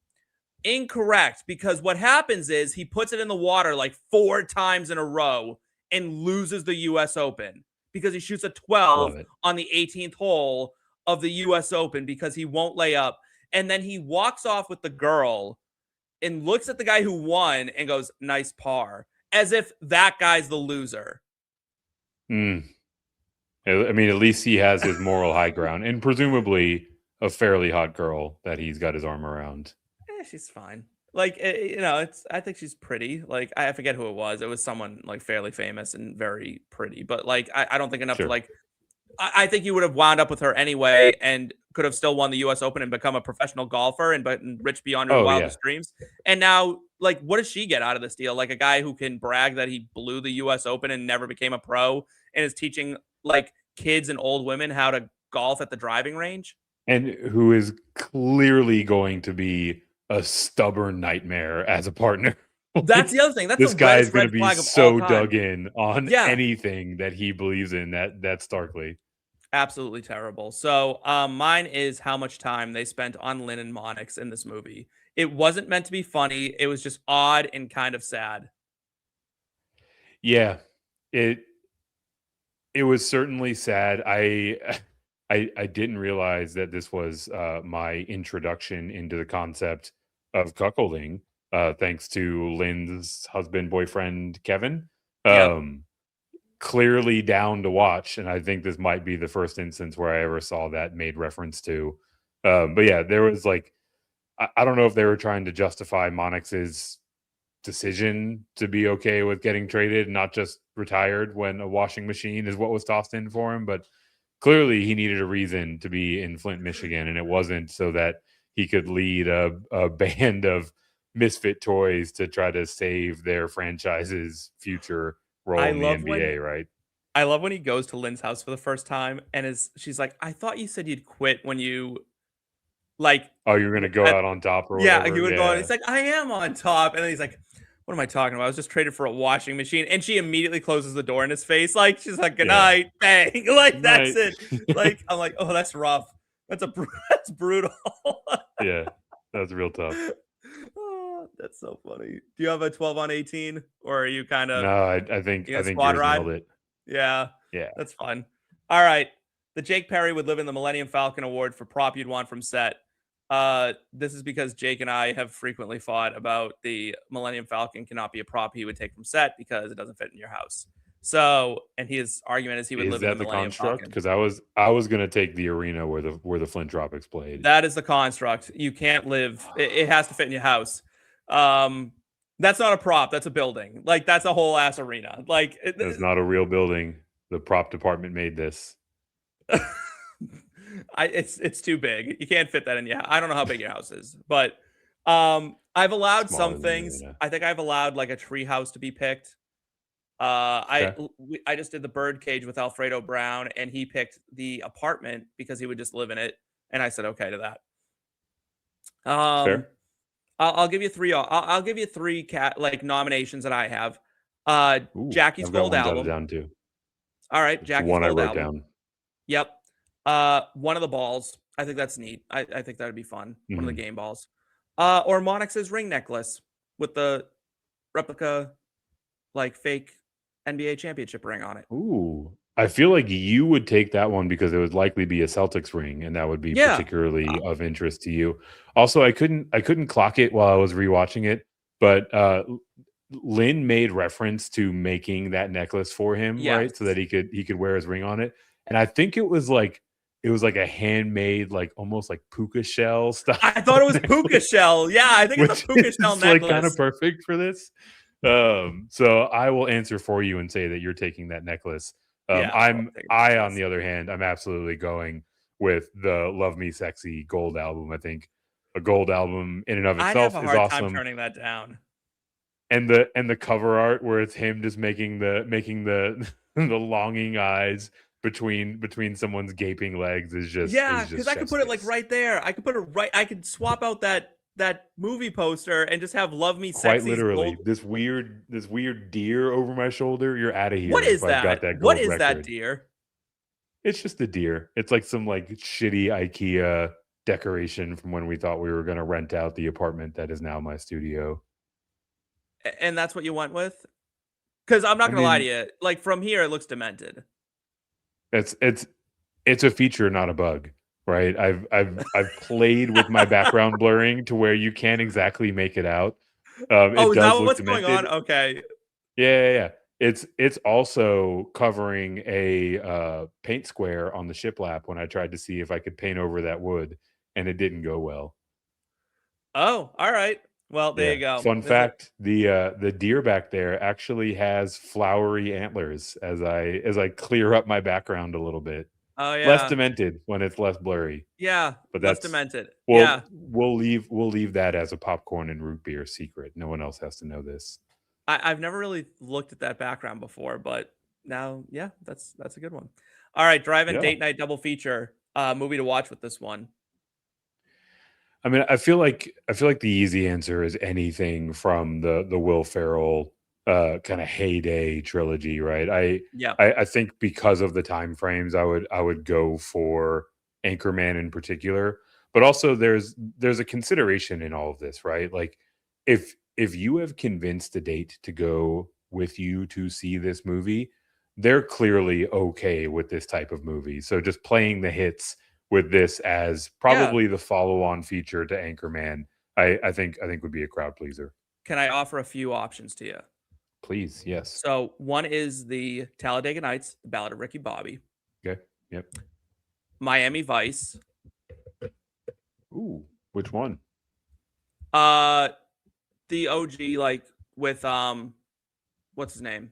Incorrect, because what happens is he puts it in the water like 4 times in a row and loses the U.S. Open because he shoots a 12 on the 18th hole of the U.S. Open because he won't lay up. And then he walks off with the girl and looks at the guy who won and goes, nice par, as if that guy's the loser. I mean, at least he has his moral high ground and presumably a fairly hot girl that he's got his arm around. She's fine. Like, I think she's pretty. Like, I forget who it was. It was someone like fairly famous and very pretty, but like, I don't think enough to like, I think you would have wound up with her anyway and could have still won the U.S. Open and become a professional golfer and rich beyond your wildest dreams. And now, like, what does she get out of this deal? Like a guy who can brag that he blew the U.S. Open and never became a pro and is teaching like kids and old women how to golf at the driving range. And who is clearly going to be a stubborn nightmare as a partner. That's the other thing. That's this guy is going to be so dug in on anything that he believes in. That's starkly. Absolutely terrible. So mine is how much time they spent on Lynn and Monix in this movie. It wasn't meant to be funny. It was just odd and kind of sad. Yeah, it was certainly sad. I didn't realize that this was my introduction into the concept of cuckolding, thanks to Lynn's husband, boyfriend, Kevin. Clearly down to watch, and I think this might be the first instance where I ever saw that made reference to. But yeah, there was like, I don't know if they were trying to justify Monix's decision to be okay with getting traded, not just retired when a washing machine is what was tossed in for him, but clearly he needed a reason to be in Flint, Michigan, and it wasn't so that he could lead a band of misfit toys to try to save their franchise's future role in the NBA, right? I love when he goes to Lynn's house for the first time and she's like, I thought you said you'd quit when you like. Oh, you're going to go out on top or whatever. Yeah, you would go on. He's like, I am on top. And then he's like, what am I talking about? I was just traded for a washing machine. And she immediately closes the door in his face. Like, she's like, good night, bang. Like, that's it. Like, I'm like, oh, that's rough. That's brutal. Yeah, that's real tough. Oh, that's so funny. Do you have a 12 on 18 or are you kind of? No, I think yours nailed it. Yeah, that's fun. All right, the Jake Perry would live in the Millennium Falcon Award for prop you'd want from set. This is because Jake and I have frequently fought about the Millennium Falcon cannot be a prop he would take from set because it doesn't fit in your house. So, and his argument is he would live in the Millennium construct? Falcon. Because I was gonna take the arena where the Flint Tropics played. That is the construct. You can't live. It has to fit in your house. That's not a prop. That's a building. Like that's a whole ass arena. Like it's not a real building. The prop department made this. It's too big. You can't fit that in your. I don't know how big your house is, but I've allowed Smaller some things. I think I've allowed like a tree house to be picked. I just did the Birdcage with Alfredo Brown, and he picked the apartment because he would just live in it, and I said okay to that. Fair. I'll give you three. I'll give you three nominations that I have. Jackie's Gold Album. Down too. All right, Jackie's one Gold I wrote Album. Down. Yep. One of the balls. I think that's neat. I think that would be fun. One of the game balls. Or Monix's ring necklace with the replica, like fake NBA championship ring on it. Ooh. I feel like you would take that one because it would likely be a Celtics ring, and that would be particularly of interest to you. Also, I couldn't clock it while I was rewatching it, but Lynn made reference to making that necklace for him, right? So that he could wear his ring on it. And I think it was like a handmade, like almost like puka shell stuff. I thought it was puka shell. Yeah, I think it's a puka shell necklace. Like kind of perfect for this. So I will answer for you and say that you're taking that necklace. On the other hand, I'm absolutely going with the Love Me Sexy Gold Album. I think a gold album in and of itself is awesome. I have a hard time turning that down. And the cover art where it's him just making the longing eyes between someone's gaping legs is just because I could put it like right there. I could put it right. I could swap out that movie poster and just have Love Me Sexy. Quite literally, this weird deer over my shoulder. You're out of here. What is that? What is that deer? It's just a deer. It's like some like shitty IKEA decoration from when we thought we were going to rent out the apartment that is now my studio. And that's what you went with? Because I'm not going to lie to you. Like from here, it looks demented. It's a feature, not a bug. Right, I've played with my background blurring to where you can't exactly make it out. Is that what's going on? Okay. Yeah. It's also covering a paint square on the shiplap when I tried to see if I could paint over that wood, and it didn't go well. Oh, all right. Well, there you go. Fun fact: the deer back there actually has flowery antlers. As I clear up my background a little bit. Oh yeah, less demented when it's less blurry. Yeah, but that's less demented. Well, we'll leave that as a popcorn and root beer secret. No one else has to know this. I've never really looked at that background before, but now, that's a good one. All right, drive-in date night double feature movie to watch with this one. I mean, I feel like the easy answer is anything from the Will Ferrell kind of heyday trilogy, right? I think because of the time frames, I would go for Anchorman in particular, but also there's a consideration in all of this, right? Like if you have convinced a date to go with you to see this movie, they're clearly okay with this type of movie. So just playing the hits with this as probably the follow-on feature to Anchorman, I think would be a crowd pleaser. Can I offer a few options to you? Please, yes. So one is the Talladega Nights, The Ballad of Ricky Bobby. Okay. Yep. Miami Vice. Ooh, which one? The OG, like with what's his name?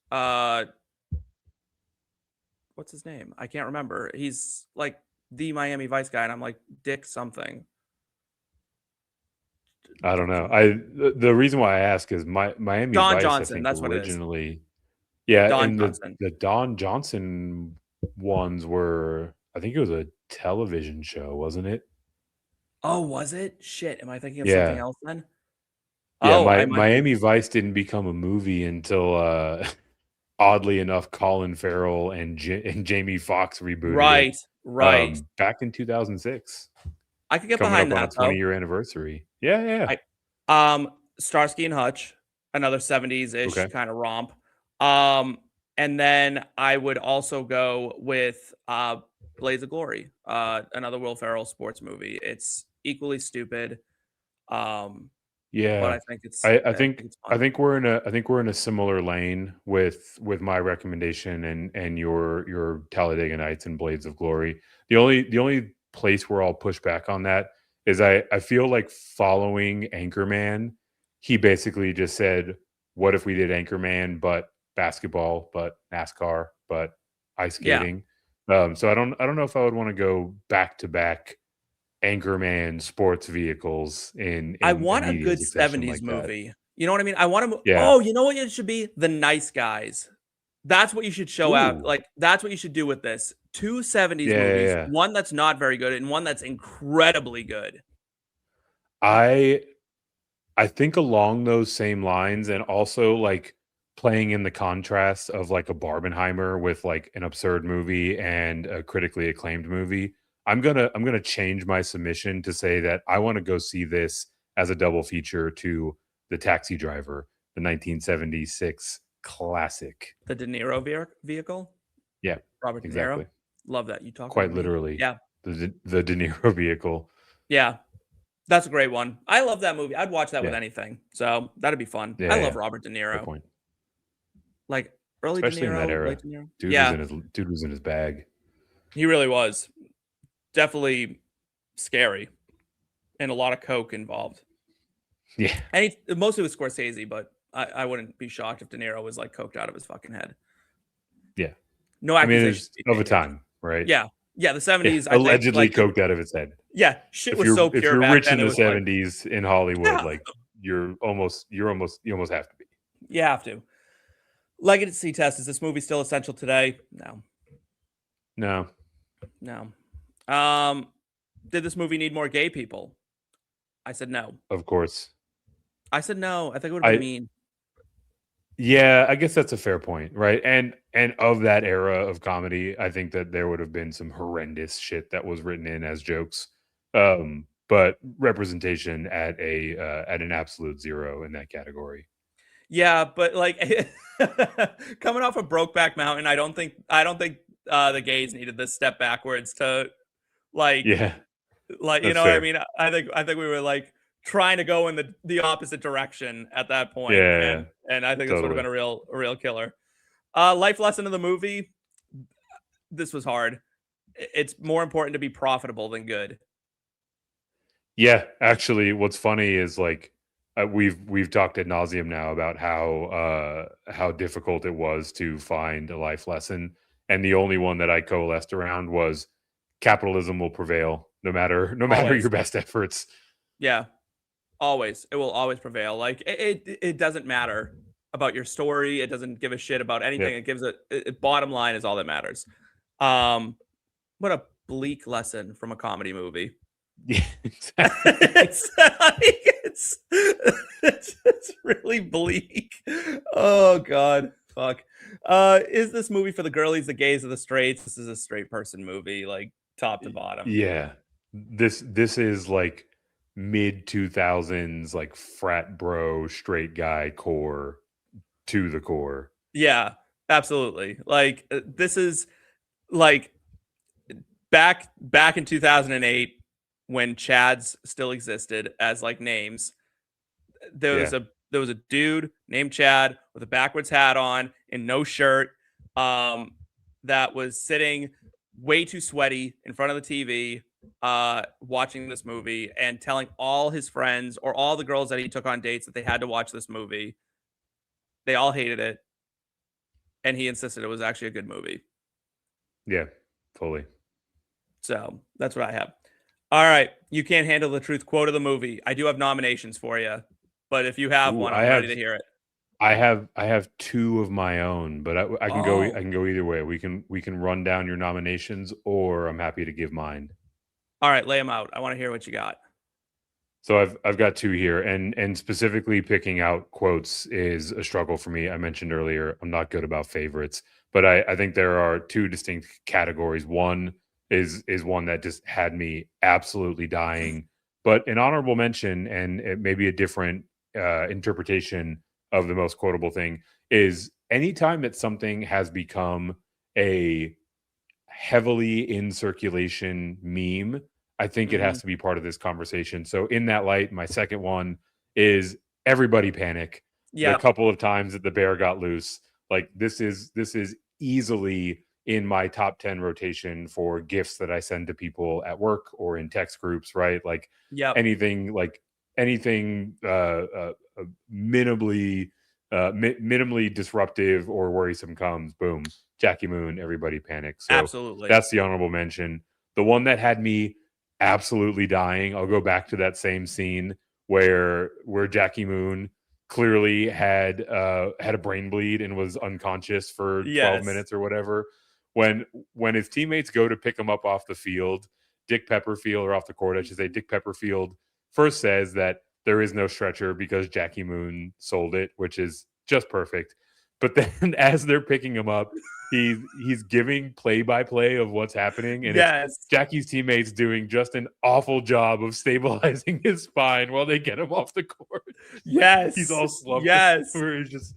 What's his name? I can't remember. He's like the Miami Vice guy, and I'm like Dick something. I don't know. The reason why I ask is Miami Don Vice, Johnson. I think, that's originally, what it is. Yeah, Don and Johnson. The Don Johnson ones were, I think it was a television show, wasn't it? Oh, was it? Shit, am I thinking of something else then? Yeah, Miami Vice didn't become a movie until, oddly enough, Colin Farrell and Jamie Foxx rebooted it. Right. Back in 2006. I could get coming behind up that. On a 20-year anniversary. Yeah. Starsky and Hutch, another 70s-ish kind of romp. And then I would also go with Blades of Glory, another Will Ferrell sports movie. It's equally stupid. but Yeah. I think it's I think think it's I fun. think we're in a similar lane with my recommendation and your Talladega Nights and Blades of Glory. The only place where I'll push back on that is I feel like following Anchorman, he basically just said, "What if we did Anchorman, but basketball, but NASCAR, but ice Yeah. skating?" So I don't know if I would want to go back to back Anchorman sports vehicles in I in want a immediate good succession 70s like that. movie. You know what I mean? I want to Yeah. Oh, you know what it should be? The Nice Guys. That's what you should show out. Ooh. Like, that's what you should do with this. 2 70s Yeah, yeah, movies, yeah. one that's not very good and one that's incredibly good. I I think along those same lines and also like playing in the contrast of like a Barbenheimer with like an absurd movie and a critically acclaimed movie. I'm gonna change my submission to say that I want to go see this as a double feature to The Taxi Driver, the 1976 classic. The De Niro vehicle? Yeah, Robert De Niro? exactly. Love that. You talking to Quite me? literally, Yeah. the De Niro vehicle. Yeah. That's a great one. I love that movie. I'd watch that with Yeah, anything. So, that'd be fun. yeah, I yeah. love Robert De Fair Niro. point. Like, early De Especially in that Niro, late era, De Niro. Yeah, dude was in his bag. he really was. Definitely scary and a lot of coke involved. Yeah, And mostly with Scorsese, but I wouldn't be shocked if De Niro was like coked out of his fucking head. yeah. No I mean, accusations it's to be of a made here. time, right? Yeah. Yeah, the Yeah, 70s, I think, allegedly like, coked out of its head. yeah, shit If was you're so if pure you're back rich then, in it the was like, '70s in Hollywood, yeah, like you almost have to be. you have to. Legacy test, is this movie still essential today? No. No, No. Did this movie need more gay people? I said no. of course. I said no. I think it would have been I mean. Yeah, I guess that's a fair point, right? And of that era of comedy, I think that there would have been some horrendous shit that was written in as jokes. But representation at an absolute zero in that category. Yeah, but like coming off of Brokeback Mountain, I don't think the gays needed this step backwards to like Yeah, you that's know what I fair. mean? I think we were like trying to go in the opposite direction at that Yeah, point, yeah, yeah, and I think this would have totally. been a real killer. Life lesson of the movie. This was hard. It's more important to be profitable than good. Yeah, actually, what's funny is like we've talked ad nauseum now about how difficult it was to find a life lesson, and the only one that I coalesced around was capitalism will prevail no matter Always. your best efforts. Yeah. Always. It will always prevail. Like it doesn't matter about your story. It doesn't give a shit about anything. Yep. It gives bottom line is all that matters. Um, what a bleak lesson from a comedy movie. Yeah, exactly. It's really bleak. Oh God. Fuck. Is this movie for the girlies, the gays, or the straights? This is a straight person movie, like top to bottom. Yeah, this is like mid 2000s like frat bro straight guy core to the core. Yeah, absolutely. Like this is like back in 2008 when Chads still existed as like names. There was Yeah, a dude named Chad with a backwards hat on and no shirt that was sitting way too sweaty in front of the TV watching this movie and telling all his friends or all the girls that he took on dates that they had to watch this movie. They all hated it and he insisted it was actually a good movie. yeah, fully. So that's what I have. All right. You can't handle the truth quote of the movie. I do have nominations for you, but if you have Ooh, one, I'm ready to hear it. I have two of my own, but I can go Oh, either way. We can run down your nominations, or I'm happy to give mine. all right. Lay them out. I want to hear what you got. So I've got two here, and specifically picking out quotes is a struggle for me. I mentioned earlier I'm not good about favorites, but I think there are two distinct categories. One is one that just had me absolutely dying, but an honorable mention and it may be a different interpretation of the most quotable thing is anytime that something has become a heavily in circulation meme, I think it Mm-hmm. has to be part of this conversation. So in that light, my second one is everybody panic. Yeah. The couple of times that the bear got loose, like this is easily in my top 10 rotation for gifts that I send to people at work or in text groups, right? Like anything minimally disruptive or worrisome comes, boom, Jackie Moon, everybody panics. So absolutely, that's the honorable mention. The one that had me absolutely dying, I'll go back to that same scene where Jackie Moon clearly had a brain bleed and was unconscious for 12 minutes or whatever. When his teammates go to pick him up off the field, Dick Pepperfield, or off the court, I should say, Dick Pepperfield first says that there is no stretcher because Jackie Moon sold it, which is just perfect. But then as they're picking him up, he's giving play-by-play of what's happening. And it's Jackie's teammates doing just an awful job of stabilizing his spine while they get him off the court. Yes. He's all slumped. Yes. Where he's just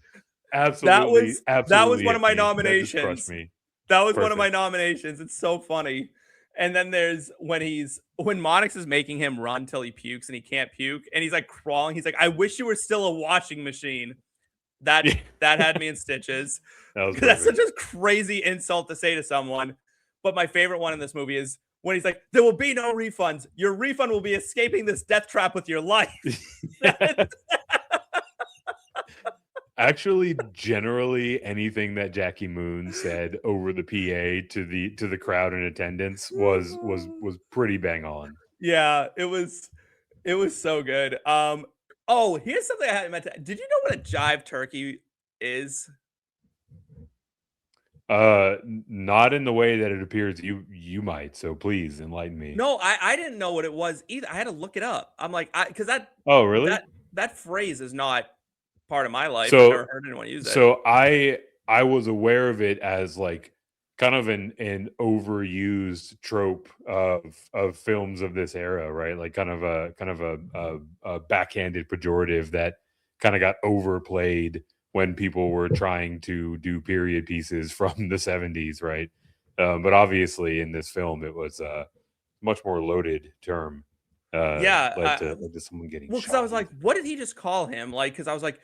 absolutely. That was one of my nominations. That just crushed me. That was one of my nominations. It's so funny. And then there's when Monix is making him run till he pukes and he can't puke and he's like crawling. He's like, I wish you were still a washing machine. That had me in stitches. That's such a crazy insult to say to someone. But my favorite one in this movie is when he's like, there will be no refunds. Your refund will be escaping this death trap with your life. Actually, generally, anything that Jackie Moon said over the PA to the crowd in attendance was pretty bang on. Yeah, it was so good. Oh, here's something I hadn't meant to. Did you know what a jive turkey is? Not in the way that it appears you might. So please enlighten me. No, I didn't know what it was either. I had to look it up. I'm like, because that. Oh, really? That phrase is not part of my life. So, I've never heard anyone use it. So I was aware of it as like kind of an overused trope of films of this era, right? Like kind of a backhanded pejorative that kind of got overplayed when people were trying to do period pieces from the 70s, right? But obviously in this film it was a much more loaded term. Led to someone getting because I was like, what did he just call him? Like, because I was like,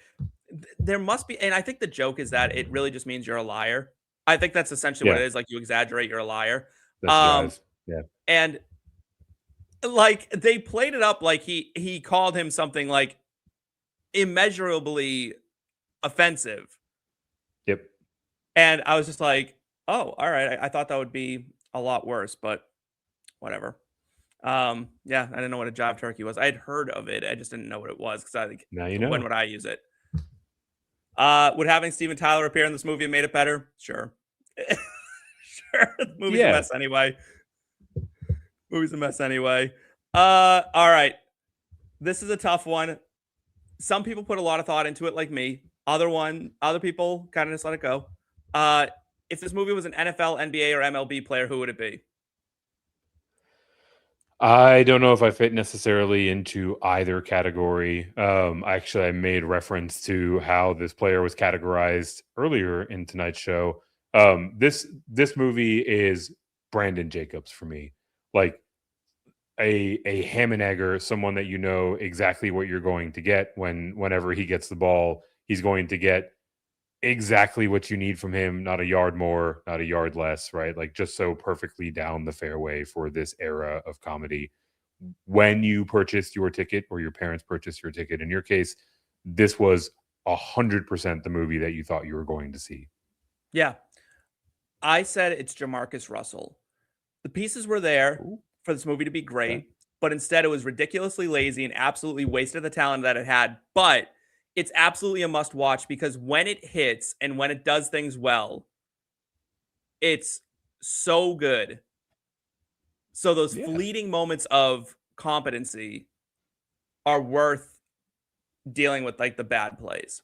there must be, and I think the joke is that it really just means you're a liar. I think that's essentially what it is. Like, you exaggerate, you're a liar. Yeah. And like they played it up like he called him something like immeasurably offensive. Yep. And I was just like, oh, all right. I thought that would be a lot worse, but whatever. Yeah, I didn't know what a jive turkey was. I had heard of it. I just didn't know what it was because I think now you know. When would I use it? Would having Steven Tyler appear in this movie have made it better? Sure. Sure. The movie's a mess anyway. All right. This is a tough one. Some people put a lot of thought into it, like me. Other people kind of just let it go. If this movie was an NFL, NBA, or MLB player, who would it be? I don't know if I fit necessarily into either category. Actually, I made reference to how this player was categorized earlier in tonight's show. This movie is Brandon Jacobs for me, like a ham and egger, someone that you know exactly what you're going to get whenever he gets the ball. He's going to get exactly what you need from him, not a yard more, not a yard less, right? Like just so perfectly down the fairway for this era of comedy. When you purchased your ticket or your parents purchased your ticket, in your case, this was 100% the movie that you thought you were going to see. Yeah. I said it's Jamarcus Russell. The pieces were there for this movie to be great, but instead it was ridiculously lazy and absolutely wasted the talent that it had. But it's absolutely a must watch because when it hits and when it does things well, it's so good. So those fleeting moments of competency are worth dealing with, like the bad plays.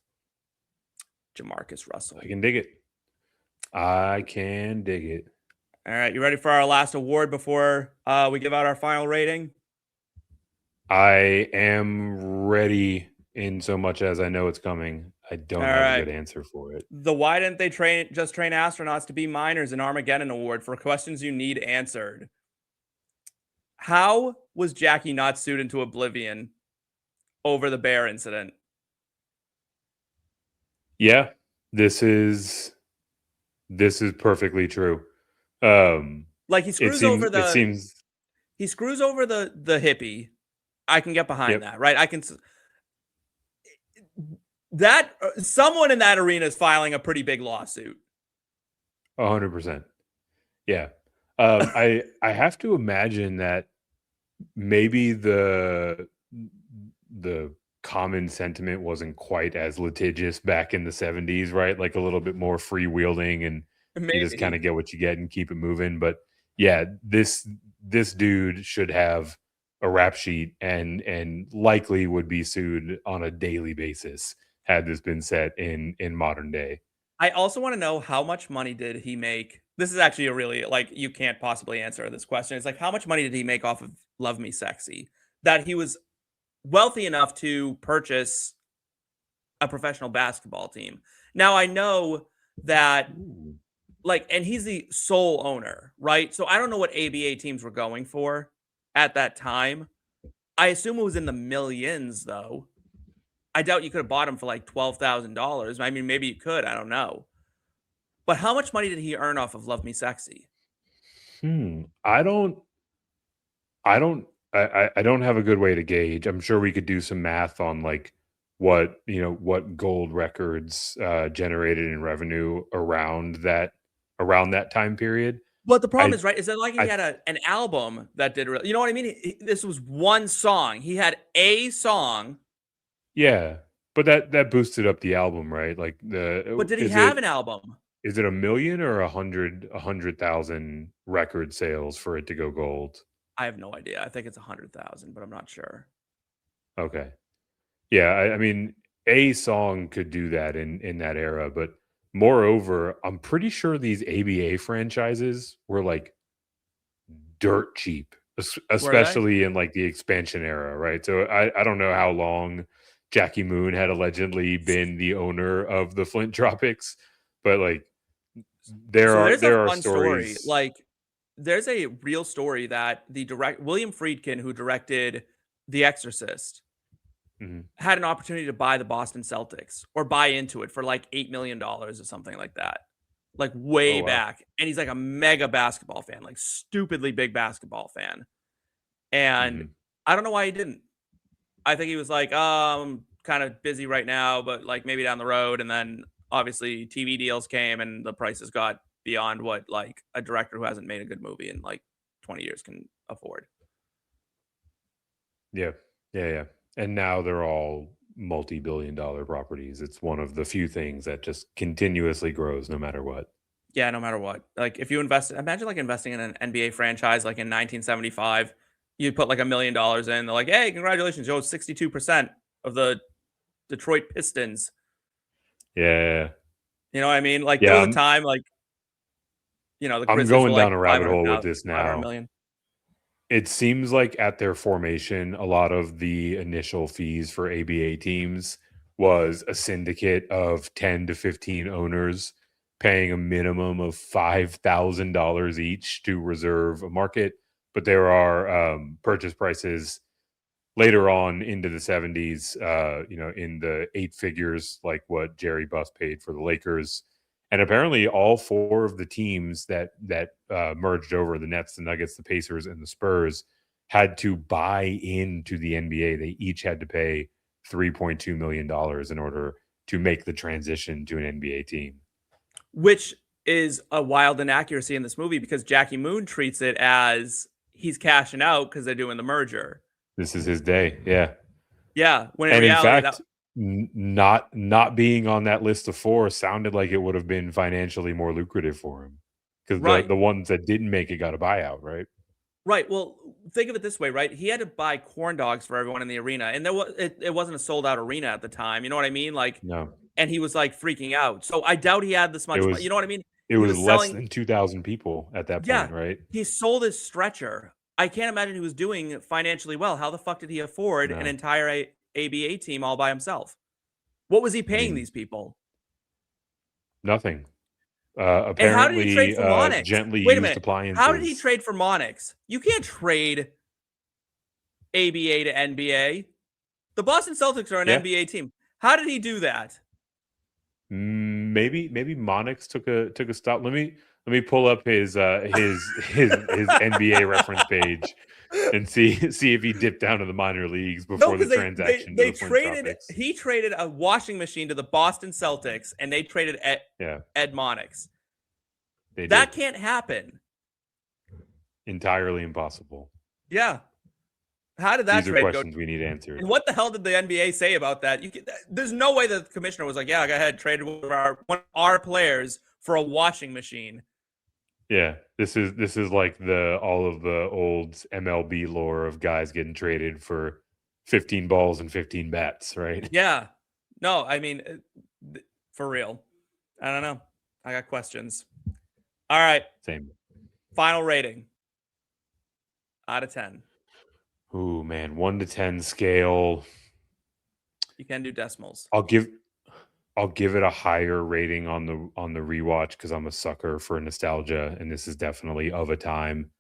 Jamarcus Russell. I can dig it. I can dig it. All right, you ready for our last award before we give out our final rating? I am ready. In so much as I know it's coming, I don't have a good answer for it. The Why Didn't They Train Astronauts to Be Miners in Armageddon Award for questions you need answered. How was Jackie not sued into oblivion over the bear incident. Yeah, this is perfectly true. Like he screws over it seems he screws over the hippie. I can get behind that, right? I can that someone in that arena is filing a pretty big lawsuit. 100%. Yeah. I have to imagine that maybe the common sentiment wasn't quite as litigious back in the 70s, right? Like a little bit more freewheeling, and you just kind of get what you get and keep it moving. But yeah, this dude should have a rap sheet and likely would be sued on a daily basis had this been set in modern day. I also want to know, how much money did he make? This is actually a really, like, you can't possibly answer this question. It's like, how much money did he make off of Love Me Sexy? That he was wealthy enough to purchase a professional basketball team. Now, I know that, like, and he's the sole owner, right? So I don't know what ABA teams were going for at that time. I assume it was in the millions, though. I doubt you could have bought him for like $12,000. I mean, maybe you could. I don't know. But how much money did he earn off of Love Me Sexy? I don't have a good way to gauge. I'm sure we could do some math on like what gold records generated in revenue around that time period. But the problem is, right, is that like he had an album that did, you know what I mean? This was one song. He had a song. Yeah, but that boosted up the album, right? Like But did he have an album? Is it 1 million or 100,000 record sales for it to go gold? I have no idea. I think it's 100,000, but I'm not sure. Okay. Yeah, I mean, a song could do that in that era, but moreover, I'm pretty sure these ABA franchises were like dirt cheap, especially in like the expansion era, right? So I don't know how long Jackie Moon had allegedly been the owner of the Flint Tropics, but like there are stories. Like, there's a real story that William Friedkin, who directed The Exorcist, had an opportunity to buy the Boston Celtics or buy into it for like $8 million or something like that, like way back. And he's like a mega basketball fan, like stupidly big basketball fan. And I don't know why he didn't. I think he was like, I'm kind of busy right now, but like maybe down the road. And then obviously TV deals came and the prices got beyond what like a director who hasn't made a good movie in like 20 years can afford. Yeah. And now they're all multi-billion-dollar properties. It's one of the few things that just continuously grows no matter what. Yeah, no matter what. Like if you imagine like investing in an NBA franchise like in 1975, you put like $1 million in. They're like, hey, congratulations, you own 62% of the Detroit Pistons. Yeah. You know what I mean? Like there was a time, like, you know, the I'm going down a rabbit hole with this now. Million. It seems like at their formation, a lot of the initial fees for ABA teams was a syndicate of 10 to 15 owners paying a minimum of $5,000 each to reserve a market. But there are purchase prices later on into the 70s, in the 8 figures, like what Jerry Buss paid for the Lakers. And apparently all 4 of the teams that merged over, the Nets, the Nuggets, the Pacers, and the Spurs, had to buy into the NBA. They each had to pay $3.2 million in order to make the transition to an NBA team. Which is a wild inaccuracy in this movie because Jackie Moon treats it as he's cashing out because they're doing the merger. This is his day. Yeah. Yeah. When in reality, not being on that list of 4 sounded like it would have been financially more lucrative for him because the ones that didn't make it got a buyout, right? Right. Well, think of it this way, right? He had to buy corn dogs for everyone in the arena, and it wasn't a sold out arena at the time. You know what I mean? Like, no. And he was like freaking out. So I doubt he had this much money. You know what I mean? It was less than 2,000 people at that point, right? He sold his stretcher. I can't imagine he was doing financially well. How the fuck did he afford an entire ABA team all by himself? What was he paying these people? Nothing. Apparently, and how did he trade for Monix? Gently Wait a used minute. appliances. How did he trade for Monix? You can't trade ABA to NBA. The Boston Celtics are an NBA team. How did he do that? Maybe Monix took a stop. Let me pull up his NBA reference page and see if he dipped down to the minor leagues before the transaction. They traded. He traded a washing machine to the Boston Celtics, and they traded Ed Monix. That can't happen. Entirely impossible. Yeah. How did that These are questions we need answered. And what the hell did the NBA say about that? There's no way the commissioner was like, yeah, go ahead, traded one of our players for a washing machine. Yeah, this is like all of the old MLB lore of guys getting traded for 15 balls and 15 bats, right? Yeah. No, I mean, for real. I don't know. I got questions. All right. Same. Final rating. Out of 10. Ooh, man, 1 to 10 scale. You can do decimals. I'll give it a higher rating on the rewatch because I'm a sucker for nostalgia, and this is definitely of a time.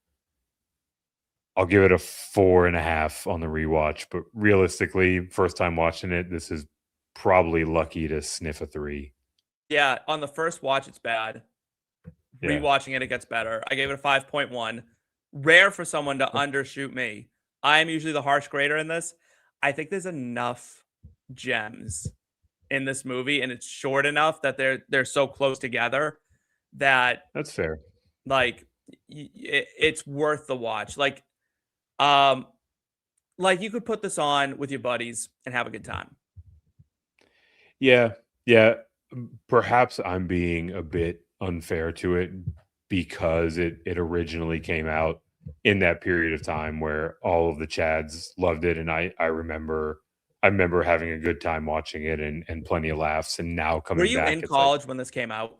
I'll give it a 4.5 on the rewatch, but realistically, first time watching it, this is probably lucky to sniff a 3. Yeah, on the first watch, it's bad. Yeah. Rewatching it gets better. I gave it a 5.1. Rare for someone to undershoot me. I am usually the harsh grader in this. I think there's enough gems in this movie, and it's short enough that they're so close together that that's fair. Like it's worth the watch. Like you could put this on with your buddies and have a good time. Yeah. Perhaps I'm being a bit unfair to it because it originally came out in that period of time where all of the Chads loved it, and I remember having a good time watching it and plenty of laughs. And now coming back, were you in college when this came out?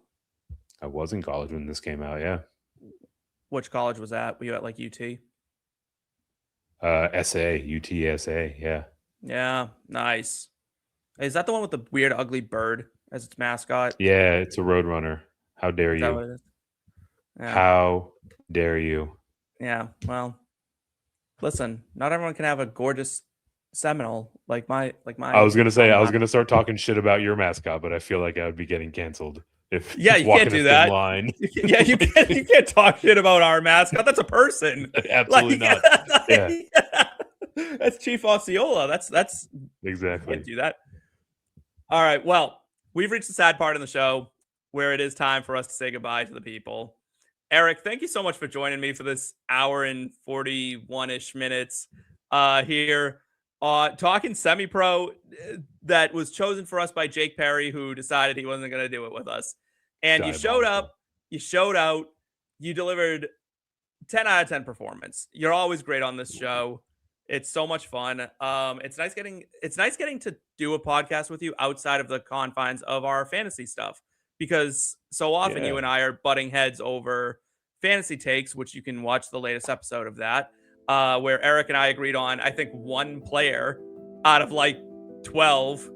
I was in college when this came out. Yeah. Which college was that? Were you at like UT? UTSA. Yeah. Yeah. Nice. Is that the one with the weird, ugly bird as its mascot? Yeah, it's a Roadrunner. How dare you? What it is? Yeah. How dare you? Yeah. Well, listen, not everyone can have a gorgeous Seminole like my. I was gonna say I was gonna start talking shit about your mascot, but I feel like I would be getting canceled if you can't do that. Line. Yeah, you can't talk shit about our mascot. That's a person. Absolutely not. Yeah. That's Chief Osceola. That's exactly. You can't do that. All right. Well, we've reached the sad part in the show where it is time for us to say goodbye to the people. Eric, thank you so much for joining me for this hour and 41-ish minutes here. Talking semi-pro that was chosen for us by Jake Perry, who decided he wasn't going to do it with us. And you showed up, you showed out, you delivered 10 out of 10 performance. You're always great on this show. It's so much fun. It's nice getting to do a podcast with you outside of the confines of our fantasy stuff, because so often you and I are butting heads over fantasy takes, which you can watch the latest episode of that. Where Eric and I agreed on, I think, one player out of like 12.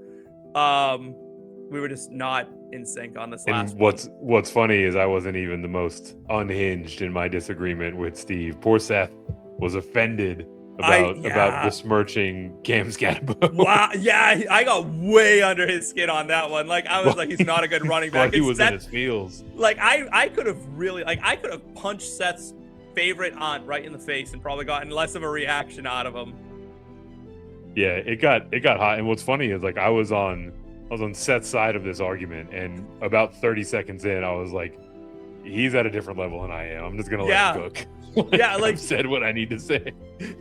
We were just not in sync on this last one. What's funny is I wasn't even the most unhinged in my disagreement with Steve. Poor Seth was offended about besmirching Cam Scatterbo. Wow, yeah, I got way under his skin on that one. Like, I was like, he's not a good running back. He was in his feels. Like, I could have punched Seth's favorite aunt right in the face and probably gotten less of a reaction out of him. Yeah, it got hot. And what's funny is, like, I was on Seth's side of this argument, and about 30 seconds in, I was like, he's at a different level than I am. I'm just gonna let him cook. I've said what I need to say.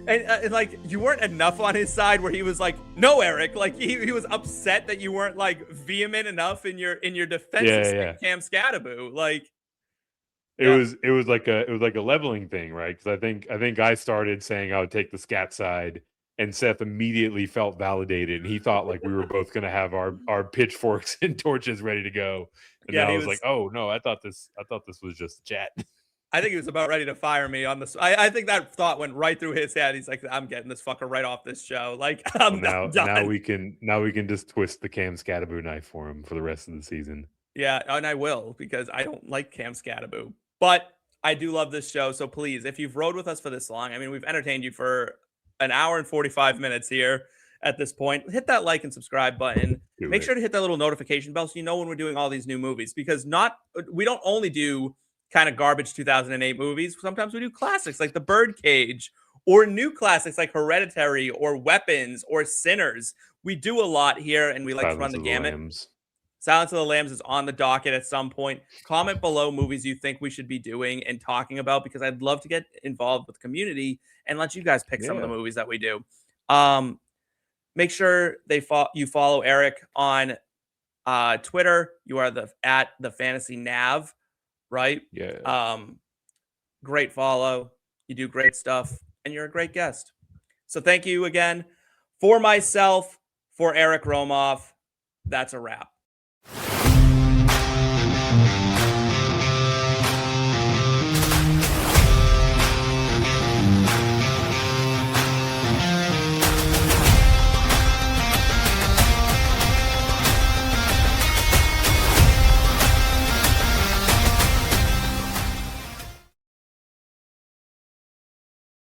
And like, you weren't enough on his side where he was like, no, Eric, like he was upset that you weren't like vehement enough in your defense of Cam Scatterbo. Like, it was like a leveling thing, right? Because I think I started saying I would take the scat side, and Seth immediately felt validated, and he thought like we were both going to have our pitchforks and torches ready to go. And then I was like, oh no, I thought this was just a chat. I think he was about ready to fire me on this. I think that thought went right through his head. He's like, I'm getting this fucker right off this show. Like, I'm done. Now we can just twist the Cam Scatterbo knife for him for the rest of the season. Yeah, and I will, because I don't like Cam Scatterbo, but I do love this show. So please, if you've rode with us for this long, I mean, we've entertained you for an hour and 45 minutes here. at this point. Hit that like and subscribe button. Make sure to hit that little notification bell so you know when we're doing all these new movies, because we don't only do kind of garbage 2008 movies. Sometimes we do classics like The Birdcage, or new classics like Hereditary or Weapons or Sinners. We do a lot here, and we like to run the gamut. Silence of the Lambs is on the docket at some point. Comment below movies you think we should be doing and talking about, because I'd love to get involved with the community and let you guys pick some of the movies that we do. Make sure you follow Eric on Twitter. You are at the Fantasy Nav, right? Yeah. Great follow. You do great stuff, and you're a great guest. So thank you again. For myself, for Eric Romoff, that's a wrap.